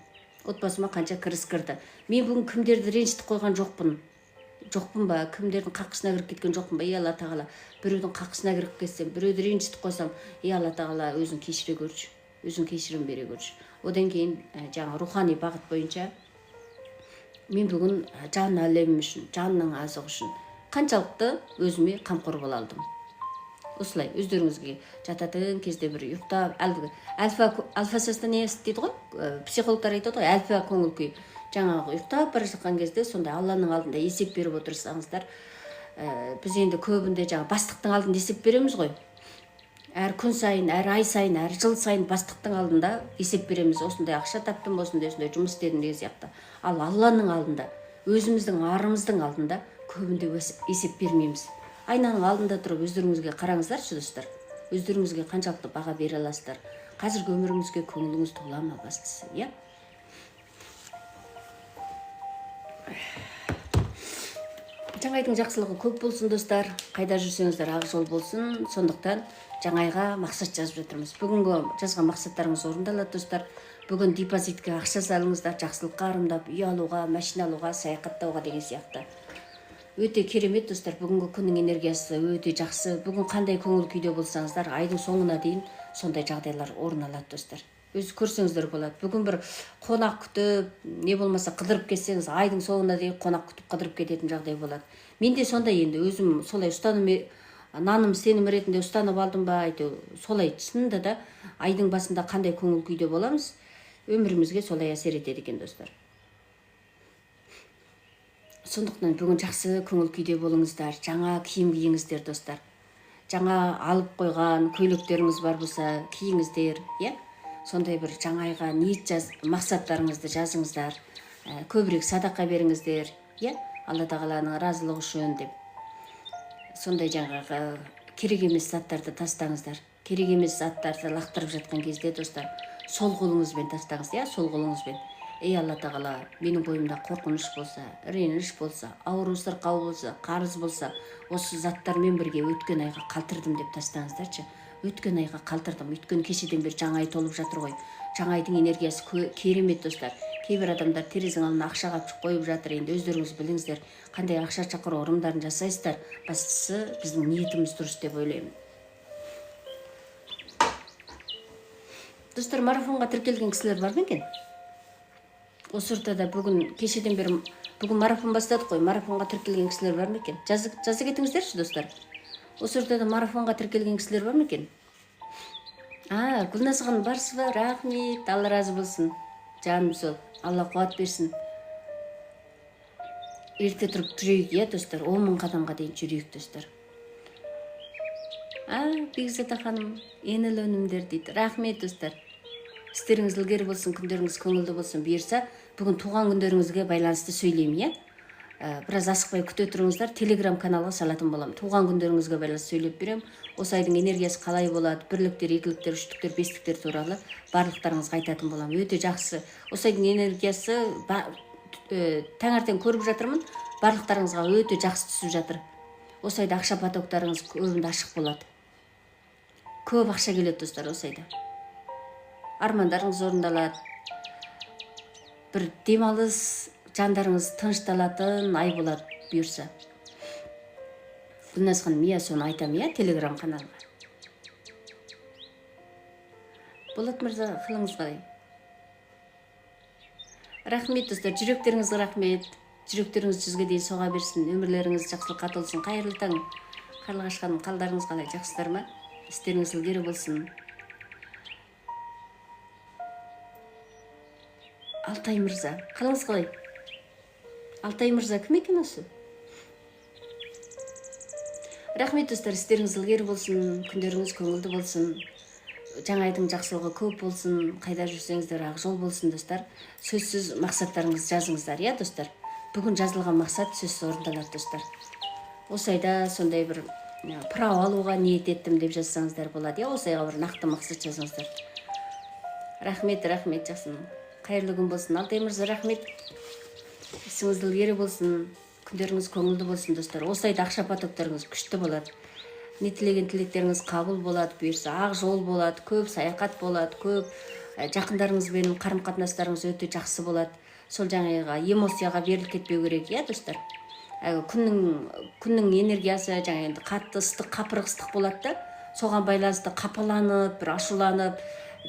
Отбасыма қанша кіріс кірді. Мен бүгін кімдерді ренжітіп қойған жоқпын ба? Кімдердің қаққысына кіріп кеткен жоқпын ба? Алла тағала. Біреудің қаққысына кіріп кетсем, біреуді ренжітіп қойсам, Алла тағала өзің кешіре көрші. Өзің кешірім бере көрші. Одан кейін жаңа рухани бағыт бойынша мен бүгін жан әлемім үшін, жанның азығы үшін қаншалықты өзіме қамқор бола алдым. Осылай өздеріңізге жататын кезде бір ұйықтап, альфа-состояниесі дейді ғой, психологтар айтады ғой, альфа көңіл күй. Жаңағы ұйықтап бара жатқан кезде сондай Алланың алдында есеп беріп отырсаңыздар, біз енді көбінде жаңа бастықтың алдында есеп береміз ғой. Әр күн сайын, әр ай сайын, әр жыл сайын бастықтың алдында есеп береміз. Осындай ақша таптым, осындай жұмыс істедім деген сияқты. Ал Алланың алдында, өзіміздің арымыздың алдында көбінде есеп бермейміз. Айнаның алдында тұрып өздеріңізге қараңыздаршы достар. Өздеріңізге қаншалықты баға бере аласыздар. Қазіргі өміріңізге көңіліңіз тола ма бастысы, Жаңа айдың жақсылығы көп болсын достар. Қайда жүрсеңіздер ақ жол болсын. Сондықтан жаңа айға мақсат жазып жатырмыз. Бүгінгі жазған мақсаттарыңыз орындалады достар. Бүгін депозитке ақша салыңыздар, жақсылыққа арымдап, үй алуға, машина алуға, саяхаттауға деген сияқты. Өте керемет достар, бүгінгі күннің энергиясы өте жақсы. Бүгін қандай көңіл күйде болсаңыздар, айдың соңына дейін сондай жағдайлар орын алады достар. Өзі көрсеңіздер болады. Бүгін бір қонақ күтіп, не болмаса қыдырып кетсеңіз, айдың соңына дейін қонақ күтіп қыдырып кететін жағдай болады. Мен де сондай енді өзім солай наным сенім ретінде ұстанып алдым ба, солай шынында да айдың басында қандай көңіл күйде боламыз, өмірімізге солай әсер етеді екен достар. Сондықтан бүгін жақсы көңіл күйде болыңыздар, жаңа киім киіңіздер достар. Жаңа алып қойған көйлектеріңіз бар болса, киіңіздер, сондай бір жаңа айға мақсаттарыңызды жазыңыздар. Көбірек садақа беріңіздер, Алла тағаланың разылығы үшін деп. Сондай жаңағы керек емес заттарды тастаңыздар. Керек емес заттарды лақтырып жатқан кезде достар, сол қолыңызбен тастаңыз, сол қолыңызбен. Алла тағала, менің бойымда қорқыныш болса, реніш болса, ауру сырқау болса, қарыз болса, осы заттармен бірге өткен айға қалтырдым деп тастаңыздаршы. Өткен айға қалтырдым. Өткен кешеден бері жаңа ай толып жатыр ғой. Жаңа айдың энергиясы керемет достар. Кейбір адамдар терезенің алдына ақша қапшық қойып жатыр. Енді өздеріңіз біліңіздер, қандай ақша шақыру ырымдарын жасайсыздар. Бастысы біздің ниетіміз дұрыс деп ойлаймын. Достар, марафонға тіркелген кісілер бар ма екен? Осы ортада кешеден бері марафон бастадық қой. Марафонға тіркелген кісілер бар ма екен? Жазы кетіңіздерші достар. Осы жерде марафонға тіркелген кісілер бар ма екен? Гүлназ ханым барсыз ба? Рахмет, Алла разы болсын. Жаным сол, Алла қуат берсін. Ерте тұрып жүрейік, достар, 10 000 қадамға дейін жүрейік, достар. Бекзада ханым, еніл өнімдер дейді. Рахмет, достар. Істеріңіз ілгері болсын, күндеріңіз көңілді болсын. Бұйырса, бүгін туған күндеріңізге байланысты сөйлеймін, біраз асықпай күте тұрыңыздар, телеграм каналға салатын болам. Туған күндеріңізге байланысты сөйлеп берем. Осы айдың энергиясы қалай болады, бірліктер, екіліктер, үштіктер, бестіктер туралы барлықтарыңызға айтатын болам. Өте жақсы. Осы айдың энергиясы таңертең көріп жатырмын, барлықтарыңызға өте жақсы түсіп жатыр. Осы айда ақша потоктарыңыз көбінде ашық болады. Көп ақша келеді, достар, осы айда. Армандарыңыз орындалады. Бір демалыс, жандарыңыз тынышталатын ай болады, бұйырса. Гүлназ ханым, соны айтам, телеграм каналға. Болат мырза, қылыңыз қалай? Рахмет, достар, жүректеріңізге рахмет. Жүректеріңіз жүзге дейін соға берсін, өмірлеріңіз жақсылыққа толсын. Қайырлы таң. Қарлығаш ханым, қалдарыңыз қалай, жақсылар ма? Істеріңіз ілгері болсын. Алтай мырза, қалыңыз қалай? Алтай мырза кім екен осы? Рахмет, достар, істеріңіз ілгері болсын, күндеріңіз көңілді болсын. Жаңа айдың жақсылығы көп болсын, қайда жүрсеңіздер ақ жол болсын, достар. Сөзсіз мақсаттарыңыз жазыңыздар, достар. Бүгін жазылған мақсат сөзсіз орындалады, достар. Осы айда сондай бір права алуға ниет еттім деп жазсаңыздар болады, осы айға бір нақты мақсат жазыңыздар. Рахмет, жақсының. Қайырлы күн болсын. Алтай мырза, рахмет. Ісіңіз ілгері болсын, күндеріңіз көңілді болсын, достар. Осы айда ақша потоктарыңыз күшті болады. Не тілеген тілектеріңіз қабыл болады, бұйырса ақ жол болады, көп саяхат болады, көп жақындарыңызбен қарым-қатынастарыңыз өте жақсы болады. Сол жаңағы эмоцияға беріліп кетпеу керек, достар. Күннің энергиясы жаңағы қатты ыстық, қапырық ыстық болады да, соған байланысты қапаланып, бір ашуланып,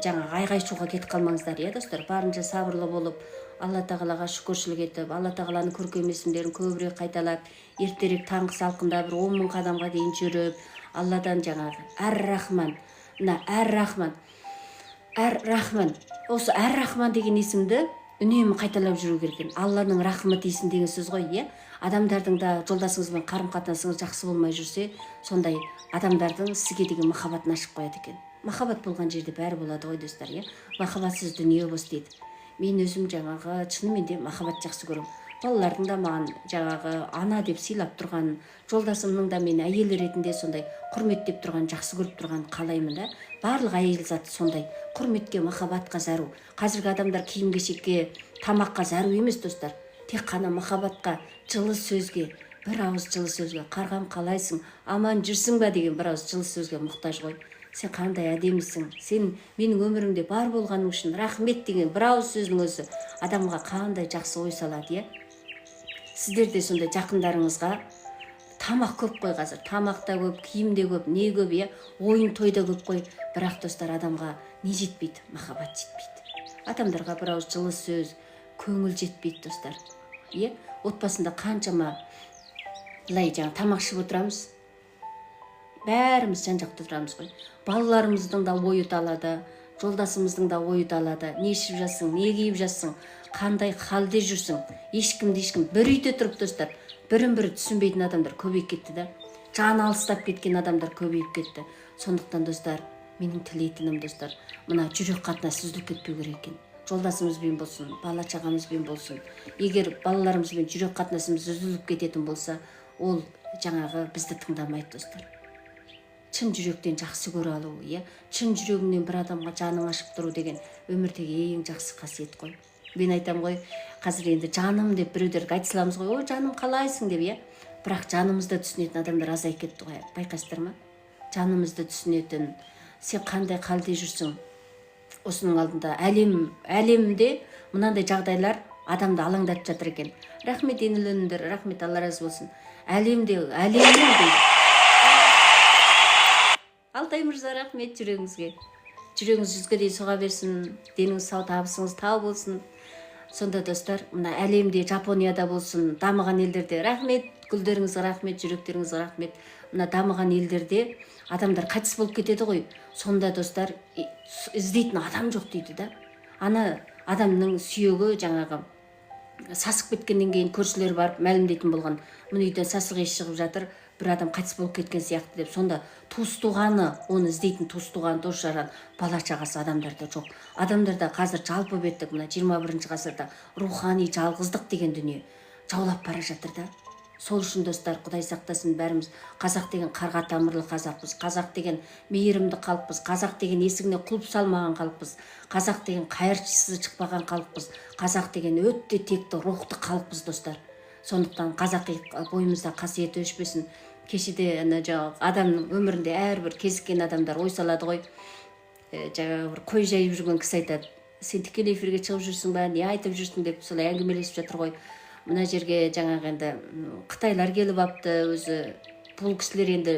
жаңағы айғай-шуға кетіп қалмаңыздар, достар. Барынша сабырлы болып, Алла тағалаға шүкіршілік етіп, Алла тағаланың көркем есімдерін көбірек қайталап, ертерек таңғы салқында бір 10 000 қадамға дейін жүріп, Алладан жаңағы Әр-Рахман, Әр-Рахман. Осы Әр-Рахман деген есімді үнемі қайталап жүру керек. Алланың рахмет есін деген сөз ғой, Адамдардың да жолдасыңызбен қарым-қатынасыңыз жақсы болмай жүрсе, сондай адамдардың сізге деген махаббатын ашып қояды екен. Махаббат болған жерде бәрі болады ғой, достар, Махаббатсыз дүние бос дейді. Мен өзім жаңағы шынымен де махаббат жақсы көрем. Балалардың да маған жаңағы ана деп сыйлап тұрған, жолдасымның да мен әйел ретінде сондай құрметтеп тұрған, жақсы көріп тұрған қалаймын да. Барлық әйел заты сондай құрметке, махаббатқа зәру. Қазіргі адамдар киім-кешекке, тамаққа зәру емес, достар. Тек қана махаббатқа, жылы сөзге, бір ауыз жылы сөзге, қарғам қалайсың, аман жүрсің ба деген бір ауыз жылы сөзге мұқтаж ғой. Сен қандай әдемісің, сен менің өмірімде бар болғаның үшін рахмет деген бір ауыз сөздің өзі адамға қандай жақсы ой салады, Сіздер де сондай жақындарыңызға тамақ көп қой қазір, тамақ та көп, киім де көп, не көп, ойын тойда көп қой, бірақ достар адамға не жетпейді, махаббат жетпейді. Адамдарға бір ауыз жылы сөз, көңіл жетпейді, достар. Отбасында қаншама былай тамақ ішіп отырамыз, бәріміз жан-жақта тұрамыз ғой. Балаларымыздың да ойы талады, жолдасымыздың да ойы талады. Не ішіп жатсың, не киіп жатсың, қандай халде жүрсің, ешкім бір үйде тұрып, достар, бірін-бірі түсінбейтін адамдар көбейіп кетті да. Жаны алыстап кеткен адамдар көбейіп кетті. Сондықтан, достар, менің тілейтінім, достар, мына жүрек қатынасы үзіліп кетпеу керек екен. Жолдасымызбен болсын, бала-шағамызбен болсын. Егер балаларымызбен жүрек қатынасымыз үзіліп кететін болса, ол жаңағы бізді тыңдамайды, достар. Шын жүректен жақсы көре алу, шын жүрегіңнен бір адамға жаның ашып тұру деген өмірдегі ең жақсы қасиет қой. Мен айтам ғой, қазір енді жаным деп біреулерге айта саламыз ғой, ой жаным қалайсың деп, бірақ жанымызды түсінетін адамдар азайып кетті ғой, байқайсыздар ма? Жанымызды түсінетін, сен қандай халде жүрсің? Осының алдында әлемде мынандай жағдайлар адамды алаңдатып жатыр екен. Рахмет еніл өнімдер, рахмет, Алла разы болсын. Әлемнің Алтай мырза, рахмет жүрегіңізге. Жүрегіңіз жүзге дейін соға берсін, деніңіз сау, табысыңыз тау болсын. Сонда достар, мына әлемде, Жапонияда болсын, дамыған елдерде рахмет, гүлдеріңізге рахмет, жүректеріңізге рахмет. мына дамыған елдерде адамдар қайтыс болып кетеді ғой. Сонда достар іздейтін адам жоқ дейді да. Ана адамның сүйегі жаңағы сасып кеткеннен кейін көршілер барып мәлімдейтін болған. Мына үйден сасық иіс шығып жатыр, бір адам қайтыс болып кеткен сияқты деп. Сонда туыс туғаны, оны іздейтін туыс туған, дос жаран, бала шағасы адамдарда жоқ. Адамдарда қазір жалпы беттік мына 21 ғасырда рухани жалғыздық деген дүние жаулап бара жатыр да. Сол үшін достар, Құдай сақтасын, бәріміз қазақ деген қарға тамырлы қазақпыз, қазақ деген мейірімді халықпыз, қазақ деген есігіне құлып салмаған халықпыз, қазақ деген қайыршысы шықпаған халықпыз, қазақ деген өте текті рухты халықпыз достар. Сондықтан қазақи бойымызда қасиеті өшпесін. Кешеде адамның өмірінде әрбір кезіккен адамдар ой салады ғой. Жаңағы бір қой жайып жүрген кісі айтады, сен тікелей эфирге шығып жүрсің ба, не айтып жүрсің деп солай әңгімелесіп жатыр ғой. Мына жерге жаңағы енді Қытайлар келіп апты, өзі бұл кісілер енді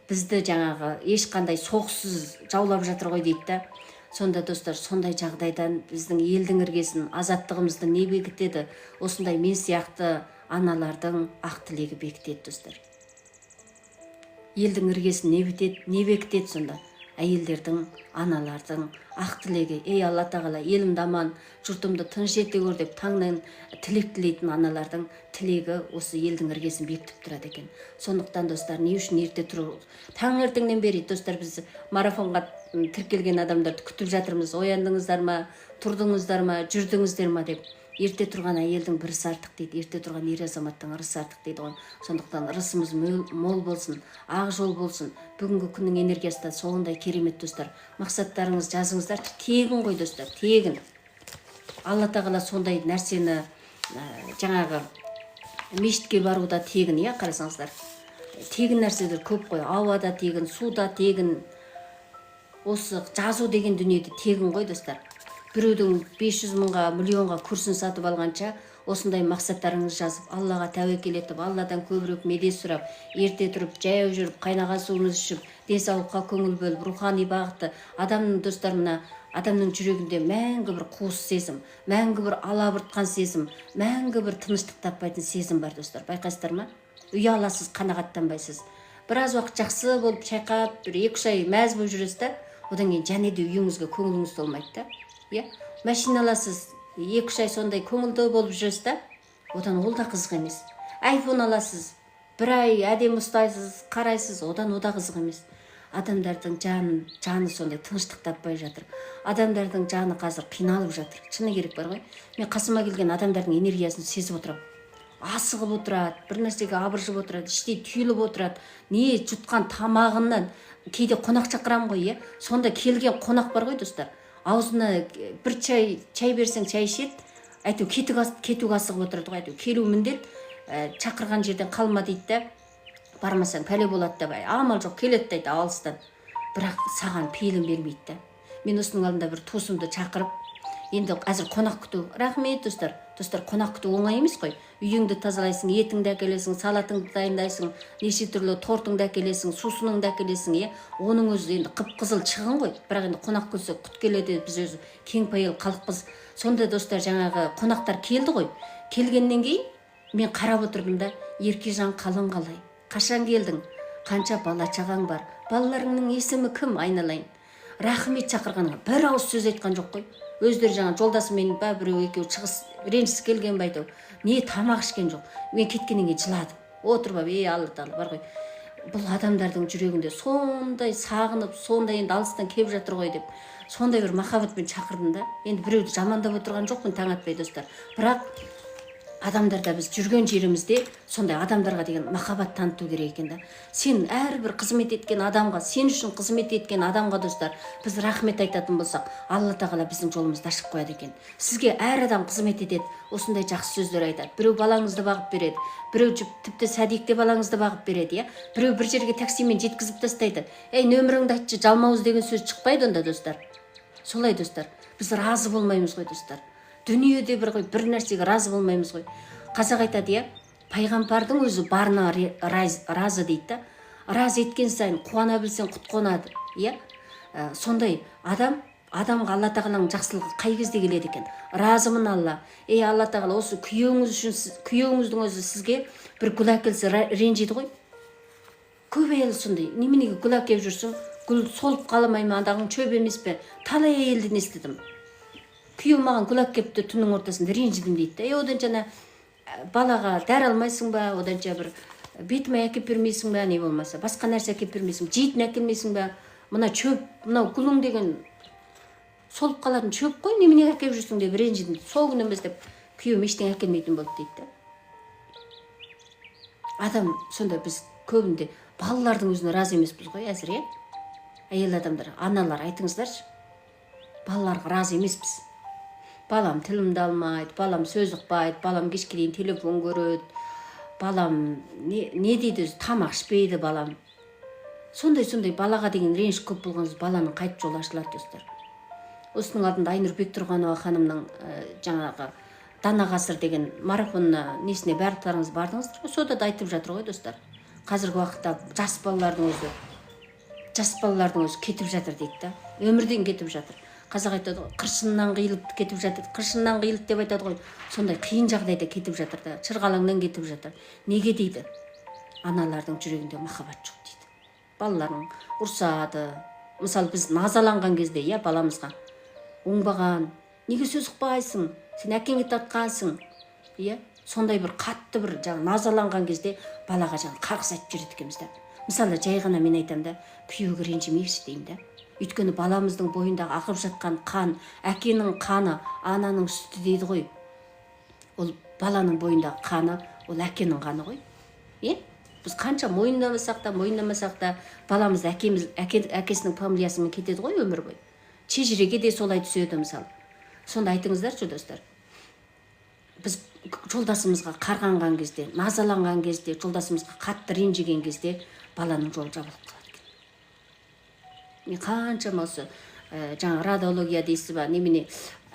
бізді жаңағы ешқандай соғыссыз жаулап жатыр ғой дейді да. Сонда достар, сондай жағдайдан біздің елдің іргесін, азаттығымызды не бекітеді? Осындай мен сияқты аналардың ақ тілегі бекітеді достар. Елдің іргесін не бекітеді сонда? Әйелдердің, аналардың ақ тілегі. Ей Алла тағала, елімді аман, жұртымды тыныш ете көр деп таңнан тілек тілейтін аналардың тілегі осы елдің іргесін бекітіп тұрады екен. Сондықтан достар, не үшін ерте тұру? Таңертеңнен бері достар, біз марафонға тіркелген адамдарды күтіп жатырмыз. Ояндыңыздар ма, тұрдыңыздар ма, жүрдіңіздер ма деп. Ерте тұрған әйелдің бір ырысы артық дейді, ерте тұрған ер азаматтың ырысы артық дейді ғой. Сондықтан ырысымыз мол болсын, ақ жол болсын. Бүгінгі күннің энергиясы да сондай керемет достар. Мақсаттарыңыз жазыңыздар, тегін ғой достар, тегін. Алла тағала сондай нәрсені жаңағы мешітке баруда тегін, қарасаңыздар. Тегін нәрселер көп қой, ауада тегін, суда тегін. Осы жазу деген дүниеде тегін ғой достар. Біреудің 500 мыңға, миллионға курсын сатып алғанша, осындай мақсаттарыңыз жазып, Аллаға тәуекел етіп, Алладан көбірек медет сұрап, ерте тұрып, жаяу жүріп, қайнаған суымыз ішіп, денсаулыққа көңіл бөліп, рухани бағытты, адамның достар, мына адамның жүрегінде мәңгі бір қуыс сезім, мәңгі бір алабұртқан сезім, мәңгі бір тыныштық таппайтын сезім бар достар. Байқайсыздар ма? Ұяласыз, қанағаттанбайсыз. Біраз уақыт жақсы болып шайқап, бір 2-3 ай мәз болып жүресіз да, одан кейін және де үйіңізге көңіліңіз толмайды да. Машина аласыз, 2-3 ай сондай көңілді болып жүресіз да, одан ол да қызық емес. Айфон аласыз, 1 ай әдемі ұстайсыз, қарайсыз, одан о да қызық емес. Адамдардың жаны сондай тыныштық таппай жатыр. Адамдардың жаны қазір қиналып жатыр. Шыны керек бар ғой. Мен қасыма келген адамдардың энергиясын сезіп отырам. Асығып отырады, бір нәрсеге абыржып отырады, іштей түйіліп отырады. Не жұтқан тамағынан кейде қонақ шақырам ғой, сонда келген қонақ бар ғой достар. Аузына бір чай берсең чай ішеді, әйтеу кетуге асығып отырады ғой, әйтеу келу міндет, шақырған жерден қалма дейді да, бармасаң пәле болады да, амал жоқ, келеді дейді алыстан, бірақ саған пейілін бермейді да. Мен осының алдында бір туысымды шақырып, енді қазір қонақ күту, рахмет достар, қонақ күту оңай емес қой. Үйіңді тазалайсың, етіңді әкелесің, салатыңды дайындайсың, неше түрлі тортыңды әкелесің, сусыныңды әкелесің, оның өзі енді қып-қызыл шығын ғой. Бірақ енді қонақ келсе құт-келеді, біз өзі кең пейіл халықпыз. Сонда достар, жаңағы қонақтар келді ғой. Келгеннен кейін мен қарап отырдым да, Еркежан қалың қалай? Қашан келдің? Қанша бала шағаң бар? Балаларыңның есімі кім, айналайын? Рахмет шақырғанға бір ауыз сөз айтқан жоқ қой. Өздері жаңа жолдасымен ба біреу екеу шығыс ренжіс келген бе әйтеу. Не тамақ ішкен жоқ. Мен кеткеннен кейін жыладым. Отырып алып, Алла тағала бар ғой. Бұл адамдардың жүрегінде сондай сағынып, сондай енді алыстан келіп жатыр ғой деп, сондай бір махаббатпен шақырдым да. Енді біреуді жамандап отырған жоқпын, таң атпай достар. Бірақ адамдарда біз жүрген жерімізде сондай адамдарға деген махаббат таныту керек екен да. Сен әрбір қызмет еткен адамға, сен үшін қызмет еткен адамға достар, біз рахмет айтатын болсақ, Алла тағала біздің жолымызды ашып қояды екен. Сізге әр адам қызмет етеді, осындай жақсы сөздер айтады. Біреу балаңызды бағып береді, біреу тіпті сәдикте балаңызды бағып береді, біреу бір жерге таксимен жеткізіп тастайды. Нөміріңді айтшы, жалмауыз деген сөз шықпайды онда достар. Солай достар, біз разы болмаймыз ғой достар. Дүниеде бір нәрсеге разы болмаймыз ғой. Қазақ айтады, пайғамбардың өзі барына разы дейді да. Разы еткен сайын қуана білсең құт қонады. Сондай адамға Алла тағаланың жақсылығы қай кезде келеді екен? Разымын Алла. Алла тағала осы күйеуіңіздің өзі сізге бір күнә келсе ренжиді ғой. көп әйел сондай. Неменеге гүл әкеп жүрсің? Гүл солып қаламай ма? Андағың шөп емес пе? Талай әйелден естідім. Күйеу маған гүл әкепті түннің ортасында ренжідім дейді. Одан жана балаға дәрі алмайсың ба? Одан жа бір бетіме әкеп бермейсің ба? Не болмаса, басқа нәрсе әкеп бермейсің, жейтін әкелмейсің ба? Мына чөп, мынау гүлің деген солып қалатын чөп қой, неменеге әкеп жүрсің деп ренжідім. Сол күннен бастап күйеуім ештеңе әкелмейтін болды дейді. Адам сонда біз көбінде балалардың өзіне разы емеспіз ғой әзір, иә? Әйел адамдар, аналар айтыңыздаршы. Балаларға разы емеспіз. Балам тілімді алмайды, балам сөз ұқпайды, балам кешке дейін телефон көреді, балам не дейді, тамақ ішпейді балам. Сондай балаға деген реніш көп болғаныз баланың қайтып жолы ашылады, достар. Осының алдында Айнұр Бектұрғанова ханымның жаңағы Дана ғасыр деген марафонына несіне барлықтарыңыз бардыңыздар. Сода да айтып жатыр ғой, достар. Қазіргі уақытта жас балалардың өзі кетіп жатыр дейді да. Өмірден кетіп жатыр. Қазақ айтады ғой, қыршыннан қиылып кетіп жатыр. Қыршыннан қиылып деп айтады ғой. Сондай қиын жағдайда кетіп жатыр да. Шырғалаңнан кетіп жатыр. Неге дейді? Аналардың жүрегінде махаббат жоқ дейді. Балаларын ұрсады. Мысалы біз назаланған кезде, иә, баламызға оңбаған, неге сөз ұқпайсың? Сен әкеңе тартқансың. Иә? Сондай бір қатты бір назаланған кезде балаға қарғыс айтып жүреді екенбіз да. Мысалы, жай ғана мен айтам да, күйеуге ренжімейікші деймін да. Өйткені баламыздың бойындағы ағып жатқан қан, әкенің қаны, ананың сүті дейді ғой. Ол баланың бойындағы қаны, ол әкенің қаны ғой. Е? Біз қанша мойындамасақ та баламыз әкесінің фамилиясымен кетеді ғой өмір бойы. Шежіреге де солай түседі мысалы. Сонда айтыңыздаршы, достар. Біз жолдасымызға қарғанған кезде, назаланған кезде, жолдасымызға қатты ренжіген кезде баланың жолы жабылып қалады екен. Мен қаншама осы радиология дейсіз ба, немене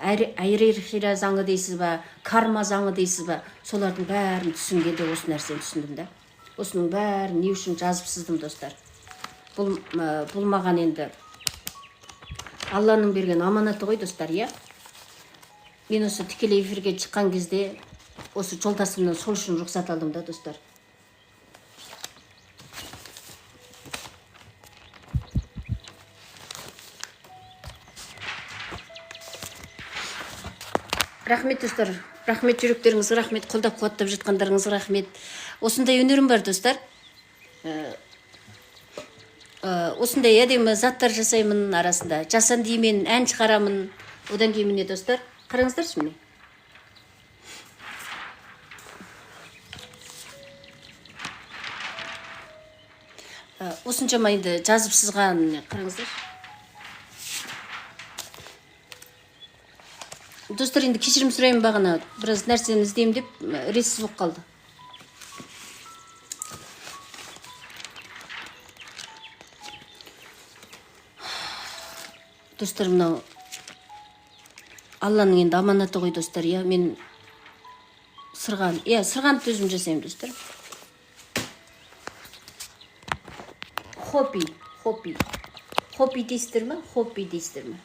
иерархия заңы дейсіз ба, карма заңы дейсіз ба, солардың бәрін түсінгенде осы нәрсені түсіндім да. Осының бәрін не үшін жазып сыздым, достар. Бұл маған енді Алланың берген аманаты ғой, достар, иә. Мен осы тікелей эфирге шыққан кезде осы жолдасымнан сол үшін рұқсат алдым да, достар. Рахмет, достар. Рахмет жүректеріңізге, рахмет қолдап қуаттап жатқандарыңызға рахмет. Осындай өнерім бар, достар. Осындай әдемі заттар жасаймын арасында. Жасан деймін, ән шығарамын. Одан кейін міне, достар, қараңыздаршы міне. Осыншама енді жазып сызған, қараңыздаршы. Достар, енді кешірім сұраймын, бағана біраз нәрсені іздеймін деп рессіз болып қалды. Достар, мынау Алланың енді аманаты ғой, достар, иә. Мен сырған төзім жасаймын, достар. Хобби дейсіздер ме? Хобби дейсіздер ме?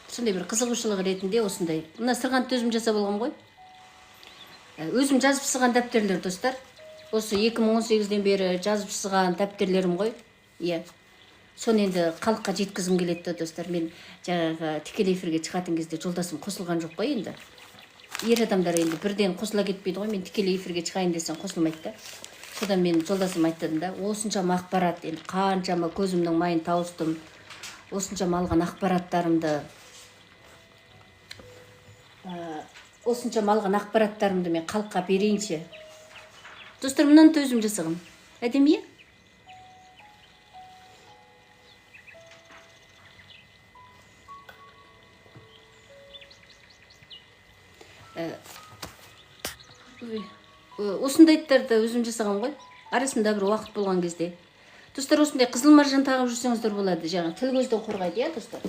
Сондай бір қызығушылық ретінде осындай. Мына сырған төзім жасап болғам ғой. Өзім жазып сызған дәптерлер, достар. Осы 2018-ден бері жазып сызған дәптерлерім ғой. Иә. Соны енді халыққа жеткізгім келеді, достар. Мен жаңағы тікелей эфирге шығатын кезде жолдасым қосылған жоқ қой енді. Ер адамдар енді бірден қосыла кетпейді ғой. Мен тікелей эфирге шығайын десем қосылмайды да. Содан мен жолдасым айтты да, осыншама ақпарат, енді қаншама көзімнің майын тауыстым. Осыншама алған ақпараттарымды мен халыққа берейінші. Достар, мұнан төзім жасығым. Әдемі? Осындайттарды өзім жасағам ғой. Арасында бір уақыт болған кезде. Достар, осындай қызыл маржан тағып жүрсеңіздер болады. Жаңа тіл көзден қорғайды, иә, достар.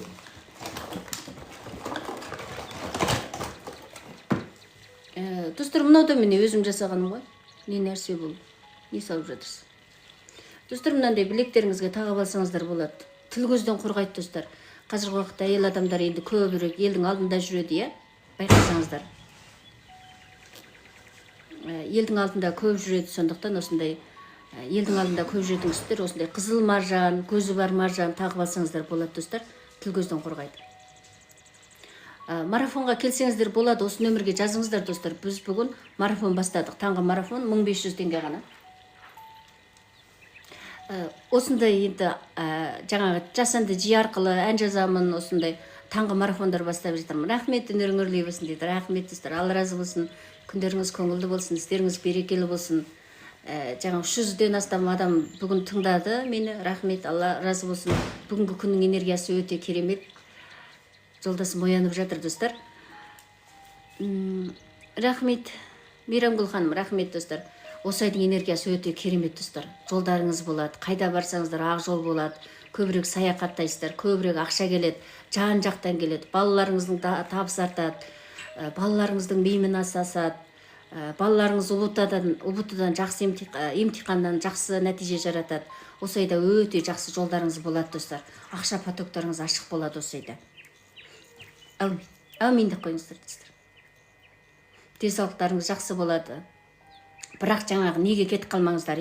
Достар, мынау да міне өзім жасағаным ғой. Не нәрсе бұл? Не салып жатырсыз? Достар, мынандай білектеріңізге тағып алсаңыздар болады. Тіл көзден қорғайды, достар. Қазіргі уақытта әйел адамдар енді көбірек елдің алдында жүреді, иә? Байқасаңыздар. Елдің алдында көп жүреді, сондықтан осындай Елдің алдында көп жүрдіңіздер, осындай қызыл маржан, көзі бар маржан тағып алсаңыздар болады достар, тіл көзден қорғайды. Марафонға келсеңіздер болады, осы нөмірге жазыңыздар достар. Біз бүгін марафон бастадық. Таңғы марафон 1500 теңге ғана. Осындай енді жаңағы жасанды жи арқылы ән жазамын, осындай таңғы марафондар бастап жатырмын. Рахмет, өнерің өрлей болсын дейді. Рахмет достар, Алла разы болсын. Күндеріңіз көңілді болсын, істеріңіз берекелі болсын. Жаңа 300-ден астам адам бүгін тыңдады мені. Рахмет, Алла разы болсын. Бүгінгі күннің энергиясы өте керемет. Жолдасым оянып жатыр достар. Рахмет, Мейрамгүл ханым, рахмет достар. Осы айдың энергиясы өте керемет достар. Жолдарыңыз болады, қайда барсаңыздар ақ жол болады. Көбірек саяхаттайсыздар, көбірек ақша келеді, жан жақтан келеді. Балаларыңыздың табысы артады, балаларыңыздың миымен асасады. Балаларыңыз ұбт-дан жақсы емтиханнан жақсы нәтиже жаратады. Осы айда өте жақсы жолдарыңыз болады достар. Ақша потоктарыңыз ашық болады осы айда. Әумин деп қойыңыздар достар. Денсаулықтарыңыз жақсы болады. Бірақ жаңағы неге кетіп қалмаңыздар,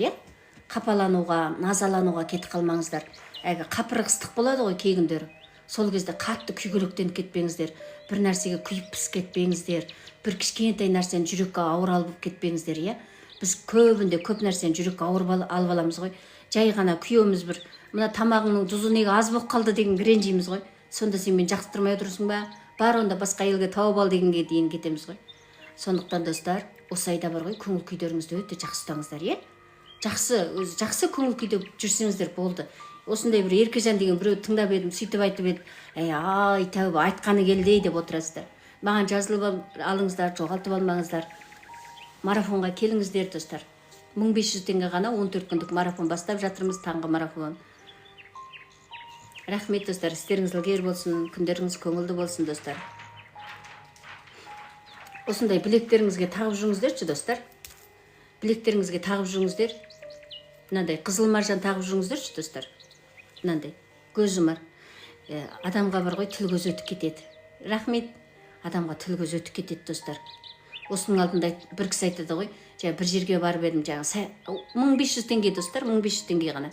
қапалануға, назалануға кетіп қалмаңыздар. Әгі қапырық ыстық болады ғой кей күндері. Сол кезде қатты күйгелектеніп кетпеңіздер. Бір нәрсеге күйіп пісіп кетпеңіздер. Бір кішкентай нәрсені жүрекке ауыр алып кетпеңіздер, Біз көбінде көп нәрсені жүрекке ауыр алып аламыз ғой. Жай ғана күйеміз бір, мына тамағыңның тұзы неге аз болып қалды деген ренжиміз ғой. Сонда сен мен жақсырмай отырсың ба? Бар онда басқа елге тауып ал дегенге дейін кетеміз ғой. Сондықтан достар, осы айда бар ғой, көңіл күйдеріңізді өте жақсы ұстаңыздар, Жақсы көңіл күйде жүрсеңіздер болды. Осындай бір Еркежан деген біреу тыңдап едім, сөйтіп айтып еді. Ай, тәуба, айтқаны келді деп отырасыздар. Маған жазылып алыңыздар, жоғалтып алмаңыздар. Марафонға келіңіздер достар. 1500 теңге ғана 14 күндік марафон бастап жатырмыз, таңғы марафон. Рахмет достар, істеріңіз ілгері болсын, күндеріңіз көңілді болсын достар. Осындай білектеріңізге тағып жүріңіздерші достар. Білектеріңізге тағып жүріңіздер. Мынандай қызыл маржан тағып жүріңіздерші достар. Мынандай көз жұмар. Адамға бар ғой, тіл көз өтіп кетеді. Рахмет, адамға тіл көз өтіп кетеді достар. Осының алдында бір кісі айтады ғой, бір жерге барып едім, 1500 теңге достар, 1500 теңге ғана.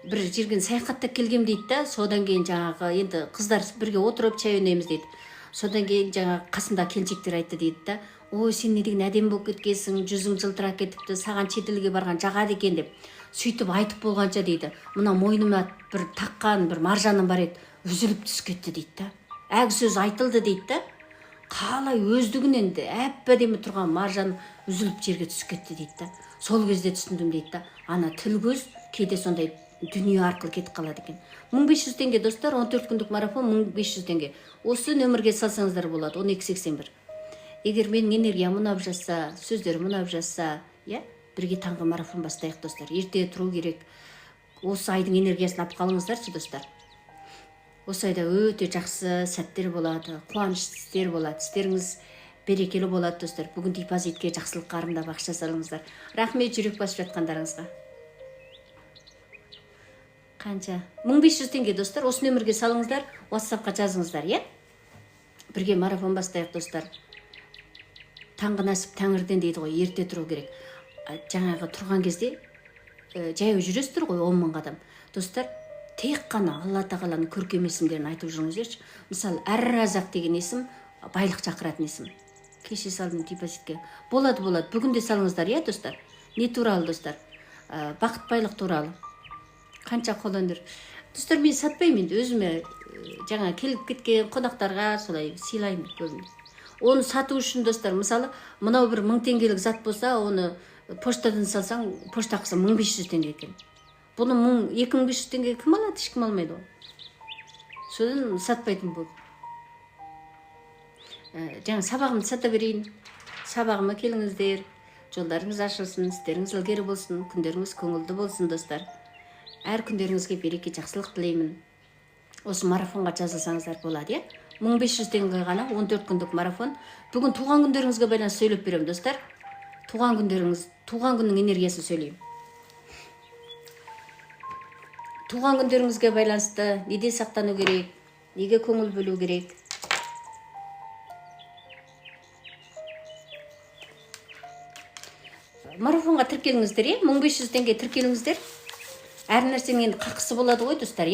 Бір жерген саяхаттап келгем дейді да, содан кейін жаңағы енді қыздар бірге отырып чай ойнаймыз дейді. Содан кейін жаңағы қасымда келіншектер айтты дейді да, ой, сен не деген әдемі болып кеткенсің, жүзің жылтырап кетіпті, саған шетелге барған жағады екен деп. Сөйтіп айтып болғанша дейді, мына мойныма бір таққан бір маржаным бар еді, үзіліп түсіп кетті дейді да. Әг сөз айтылды дейді да. Қалай өздігінен де әп-әдемі тұрған маржан үзіліп жерге түсіп кетті дейді да. Сол кезде түсіндім дейді да. Ана тіл көз кейде сондай дүние арқылы кетіп қалады екен. 1500 теңге достар, 14 күндік марафон 1500 теңге. Осы нөмірге салсаңыздар болады, 1281. Егер менің энергиям ұнап жатса, сөздерім ұнап жатса, бірге таңғы марафон бастайық достар. Ерте тұру керек. Осы айдың энергиясын алып қалыңыздаршы достар. Осы айда өте жақсы сәттер болады, қуанышты істер болады, істеріңіз берекелі болады достар. Бүгін депозитке жақсылық қарымдап ақша салыңыздар. Рахмет жүрек басып жатқандарыңызға. Қанша? 1500 теңге достар, осы нөмірге салыңыздар, WhatsApp-қа жазыңыздар, Бірге марафон бастайық достар. Таңғы нәсіп тәңірден дейді ғой, ерте тұру керек. Жаңағы тұрған кезде жаяу жүресіздер ғой 10 мың адам. Достар, тек қана Алла тағаланың көркем есімдерін айтып жүріңіздерші. Мысалы, Әр-Разақ деген есім байлық шақыратын есім. Кеше салдым депозитке. Болады. Бүгін де салыңыздар, достар. Не туралы достар? Бақыт байлық туралы. Қанша қолөнер. Достар, мен сатпаймын, өзіме жаңа келіп кеткен қонақтарға солай сыйлаймын көбіне. Оны сату үшін достар, мысалы, мынау бір 1000 теңгелік зат болса, оны поштадан салсаң, пошта ақысы 1500 теңге екен. Бұны 2500 теңге кім алады? Ешкім алмайды ғой. Содан сатпайтын болды. Жаңа сабағымды сата берейін. Сабағыма келіңіздер. Жолдарыңыз ашылсын, істеріңіз ілгері болсын, күндеріңіз көңілді болсын достар. Әр күндеріңізге береке, жақсылық тілеймін. Осы марафонға жазылсаңыздар болады, 1500 теңге ғана 14 күндік марафон. Бүгін туған күндеріңізге байланысты сөйлеп беремін достар. Туған күннің энергиясын сөйлеймін. Туған күндеріңізге байланысты неде сақтану керек, неге көңіл бөлу керек? марафонға тіркеліңіздер, 1500 теңге тіркеліңіздер. Әр нәрсенің енді қақысы болады ғой, достар,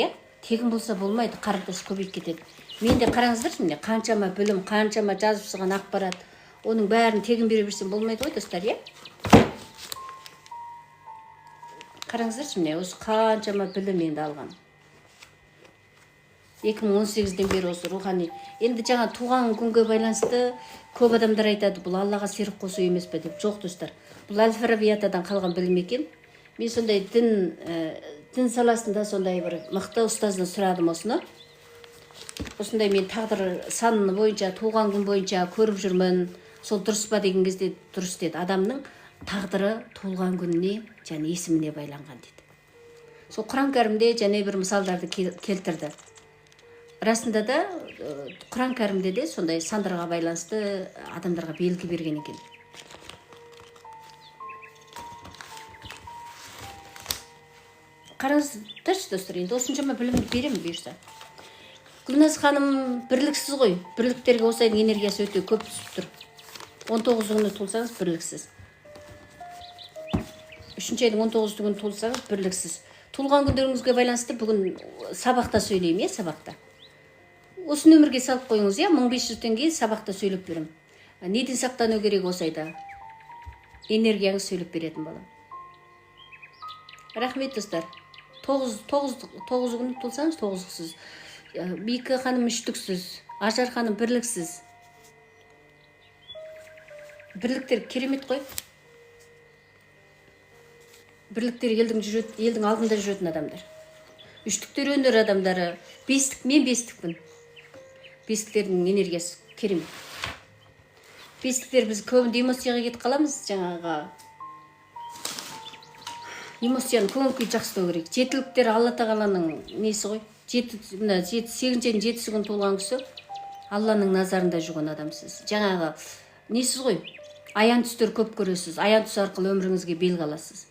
Тегін болса болмайды, қарындас көбейіп кетеді. Менде қараңыздаршы, міне қаншама білім, қаншама жазып шығған ақпарат, оның бәрін тегін бере берсем болмайды ғой, достар, Қараңыздаршы, міне осы қаншама білім енді алған. 2018-ден бері осы рухани. Енді жаңа туған күнге байланысты көп адамдар айтады, бұл Аллаға серік қосу емес пе деп. Жоқ, достар. Бұл Әл-Фараби атадан қалған білім екен. Мен сондай дін саласында сондай бір мықты ұстаздан сұрадым осыны. Осындай мен тағдыр саны бойынша, туған күн бойынша көріп жүрмін. Сол дұрыс па деген кезде дұрыс деді. Адамның тағдыры туылған күніне және есіміне байланған деді. Сол Құран кәрімде және бір мысалдарды келтірді. Расында да Құран кәрімде де сондай сандарға байланысты адамдарға белгі берген екен. Қараңыздаршы, достар, енді осыншама білімді беремін бұйырса. Гүлназ ханым бірліксіз ғой. Бірліктерге осы айдың энергиясы өте көп түсіп тұр. 19 күні толсаңыз бірліксіз. 3-ші айдың 19 күні толсаңыз бірліксіз. Туылған күндеріңізге байланысты бүгін сабақта сөйлеймін, сабақта. Осы нөмірге салып қойыңыз, 1500 теңге сабақта сөйлеп берем. Неден сақтану керек осы айда? Энергияңыз сөйлеп беретін балам. Рахмет, достар. 9 күн толсаңыз 9-сіз. Бейкі ханым 3-сіз. Ажар ханым бірліксіз. Бірліктер керемет қой. Бірліктер елдің алдында жүретін адамдар. 3-тіктер өнер адамдары. 5-тік, мен 5-тікпін. 5-тіктердің энергиясы керемет. 5-тіктер біз көбінде эмоцияға кетіп қаламыз, жаңағы эмоцияны көңіл-күй жақсылау керек. 7-тіктер Алла тағаланың несі ғой. 8-ші 7 күн толған кісі Алланың назарында жүрген адамсыз. Жаңағы несіз ғой. Аян түстер көп көресіз. Аян түс арқылы өміріңізге бел қаласыз.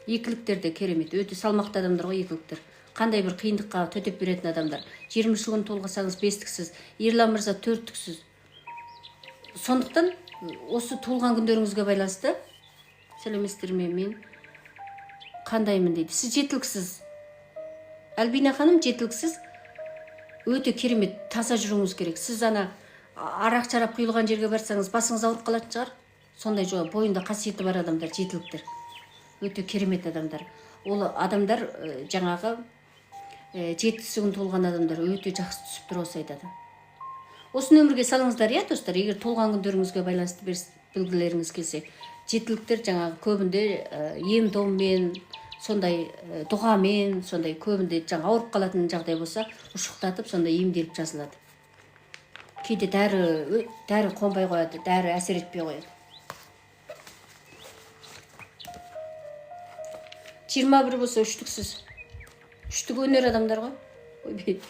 2-ліктер де керемет. Өте салмақты адамдар ғой 2-ліктер. Қандай бір қиындыққа төтеп беретін адамдар. 20 күн толғасаңыз 5-тіксіз. Ерлан мырза 4-тіксіз. Сондықтан осы туылған күндеріңізге байланысты сәлеметсіздер ме, мен қандаймын дейді. Сіз 7-ліксіз. Альбина ханым 7-ліксіз. Өте керемет, таза жүруіңіз керек. Сіз арақ шарап құйылған жерге барсаңыз басыңыз ауырып қалатын шығар. Сондай жоқ, бойында қасиеті бар адамдар 7-ліктер. Өте керемет адамдар. Ол адамдар жаңағы 7 күн толған адамдар өте жақсы түсіп тұр осы айтады. Осы нөмірге салыңыздар, достар, егер толған күндеріңізге байланысты білгілеріңіз келсе. 7-ліктер жаңағы көбінде ем-доммен, сондай дұғамен, сондай көбінде жаңа ауырып қалатын жағдай болса, ұшықтатып, сондай емделіп жазылады. Кейде дәрі қонбай қояды, дәрі әсер етпей қояды. 21 болса 3-тіксіз. 3-тік өнер адамдар ғой. Ойбей.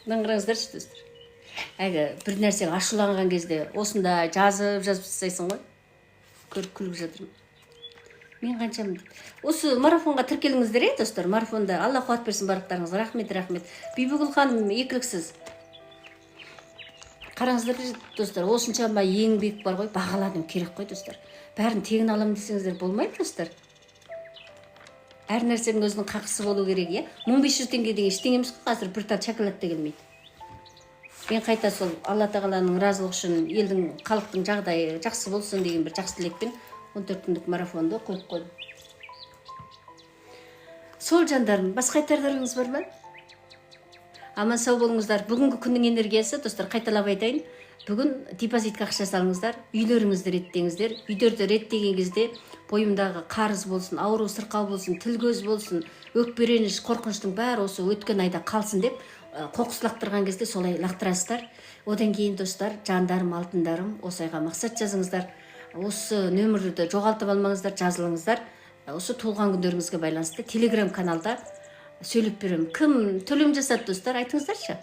Наңғыраңыздаршы, достар. Бір нәрсең ашуланған кезде осында жазып жасайсың ғой. Көріп күліп жатырмын. Мен қаншамын дейді. Осы марафонға тіркеліңіздер, достар. Марафонда Алла қуат берсін барлықтарыңызға. Рахмет. Бибігүл ханым 2-ліксіз. Қараңыздар, достар, осыншама еңбек бар ғой, бағаладым керек қой, достар. Бәрін тегін алам десеңіздер болмайды, достар. Әр нәрсенің өзінің қақысы болу керек, 1500 теңге деген ештеңе емес қой, қазір бір тал шоколад та келмейді. Мен қайта сол Алла тағаланың разылығы үшін елдің, халықтың жағдайы жақсы болсын деген бір жақсы тілекпен 14 күндік марафонды қойып қойдым. Сол жандарым, басқа айтардарыңыз бар ма? Аман сау болыңыздар. Бүгінгі күннің энергиясы, достар, қайталап айтайын. Бүгін депозитке ақша салыңыздар, үйлеріңізді реттеңіздер. Үйлерді реттеген кезде бойымдағы қарыз болсын, ауру сырқау болсын, тіл көз болсын, өкпе-реніш, қорқыныштың бәрі осы өткен айда қалсын деп қоқыс лақтырған кезде солай лақтырасыздар. Одан кейін, достар, жандарым, алтындарым, осы айға мақсат жазыңыздар. Осы нөмірді жоғалтып алмаңыздар, жазылыңыздар. Осы туылған күндеріңізге байланысты Telegram каналда сөйлеп беремін. Кім төлем жасады, достар, айтыңыздаршы.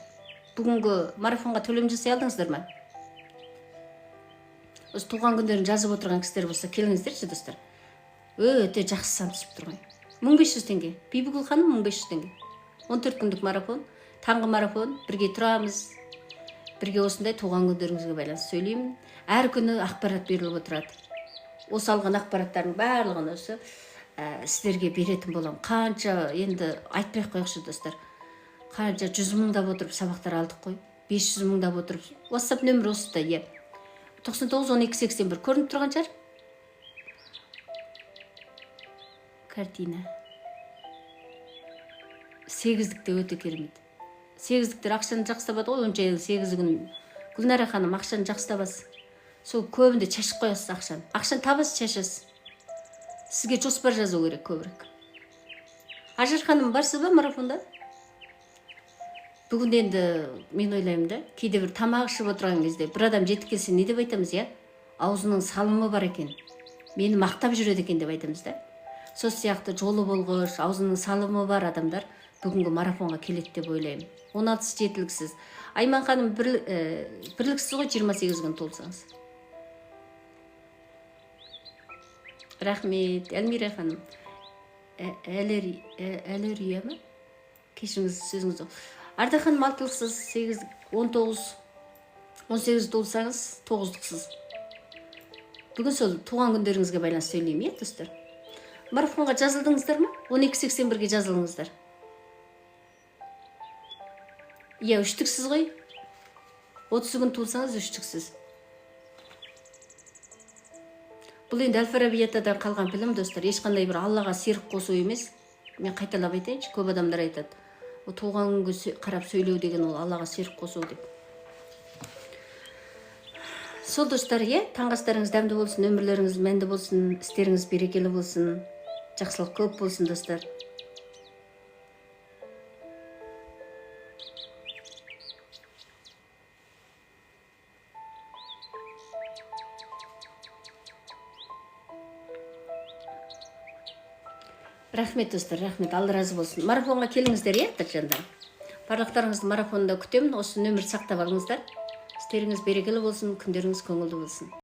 Бүгінгі марафонға төлем жасай алдыңыздар ма? Осы туған күндерін жазып отырған кісілер болса, келіңіздерші, достар. Өте жақсы сан түсіп тұр ғой. 1500 теңге. Бибігүл ханым 1500 теңге. 14 күндік марафон, таңғы марафон, бірге тұрамыз, Бірге осындай туған күндеріңізге байланысты сөйлеймін. Әр күні ақпарат беріліп отырады. Осы алған ақпараттардың барлығын осы сіздерге беретін болам. Қанша енді айтпай қойықшы достар. Қанша 100 мыңдап отырып сабақтар алдық қой. 500 мыңдап отырып. WhatsApp нөмірі осыда, е. 99 12 81 көрініп тұрған шығар? Картина. Сегіздікте өте керемет. Сегіздіктер ақшаны жақсы табады ғой, онша 8 күн. Гүлнара ханым, ақшаны жақсы табасыз. Сол көбінде шашып қоясыз ақшаны. Ақшаны табасыз, шашасыз. Сізге жоспар жазу керек көбірек. Ажар ханым, барсыз ба марафонда? Бүгін енді мен ойлаймын да, кейде бір тамақ ішіп отырған кезде бір адам жетіп келсе не деп айтамыз, я? Аузының салымы бар екен. Мені мақтап жүреді екен деп айтамыз да. Сол сияқты жолы болғыш, аузының салымы бар адамдар бүгінгі марафонға келеді деп ойлаймын. 16 жетіліксіз. Айман ханым, бірліксіз ғой 28 күн толсаңыз. Рахмет, Әлмира ханым. Әлірия ма? Кешіңіз сөзіңіз жоқ. Арда ханым, 6-лықсыз, 19, 18 толсаңыз 9-лықсыз. Бүгін сол туған күндеріңізге байланысты сөйлеймін, е, достар. Марафонға жазылдыңыздар ма? 12.81-ге жазылыңыздар. Е, 3-тіксіз ғой. 30 күн толсаңыз 3-тіксіз. Бұл енді Әл-Фараби атадан қалған білім, достар. Ешқандай бір Аллаға серік қосу емес. Мен қайталап айтайыншы, көп адамдар айтады. Туған күнге қарап сөйлеу деген ол Аллаға серік қосу деп. Сол достар, е, таңғастарыңыз дәмді болсын, өмірлеріңіз мәнді болсын, істеріңіз берекелі болсын, жақсылық көп болсын, достар. Рахмет, достар, рахмет, Алла разы болсын. Марафонға келіңіздер, е, жандар. Барлықтарыңызды марафонда күтемін, осы нөмір сақтап алыңыздар. Істеріңіз берекелі болсын, күндеріңіз көңілді болсын.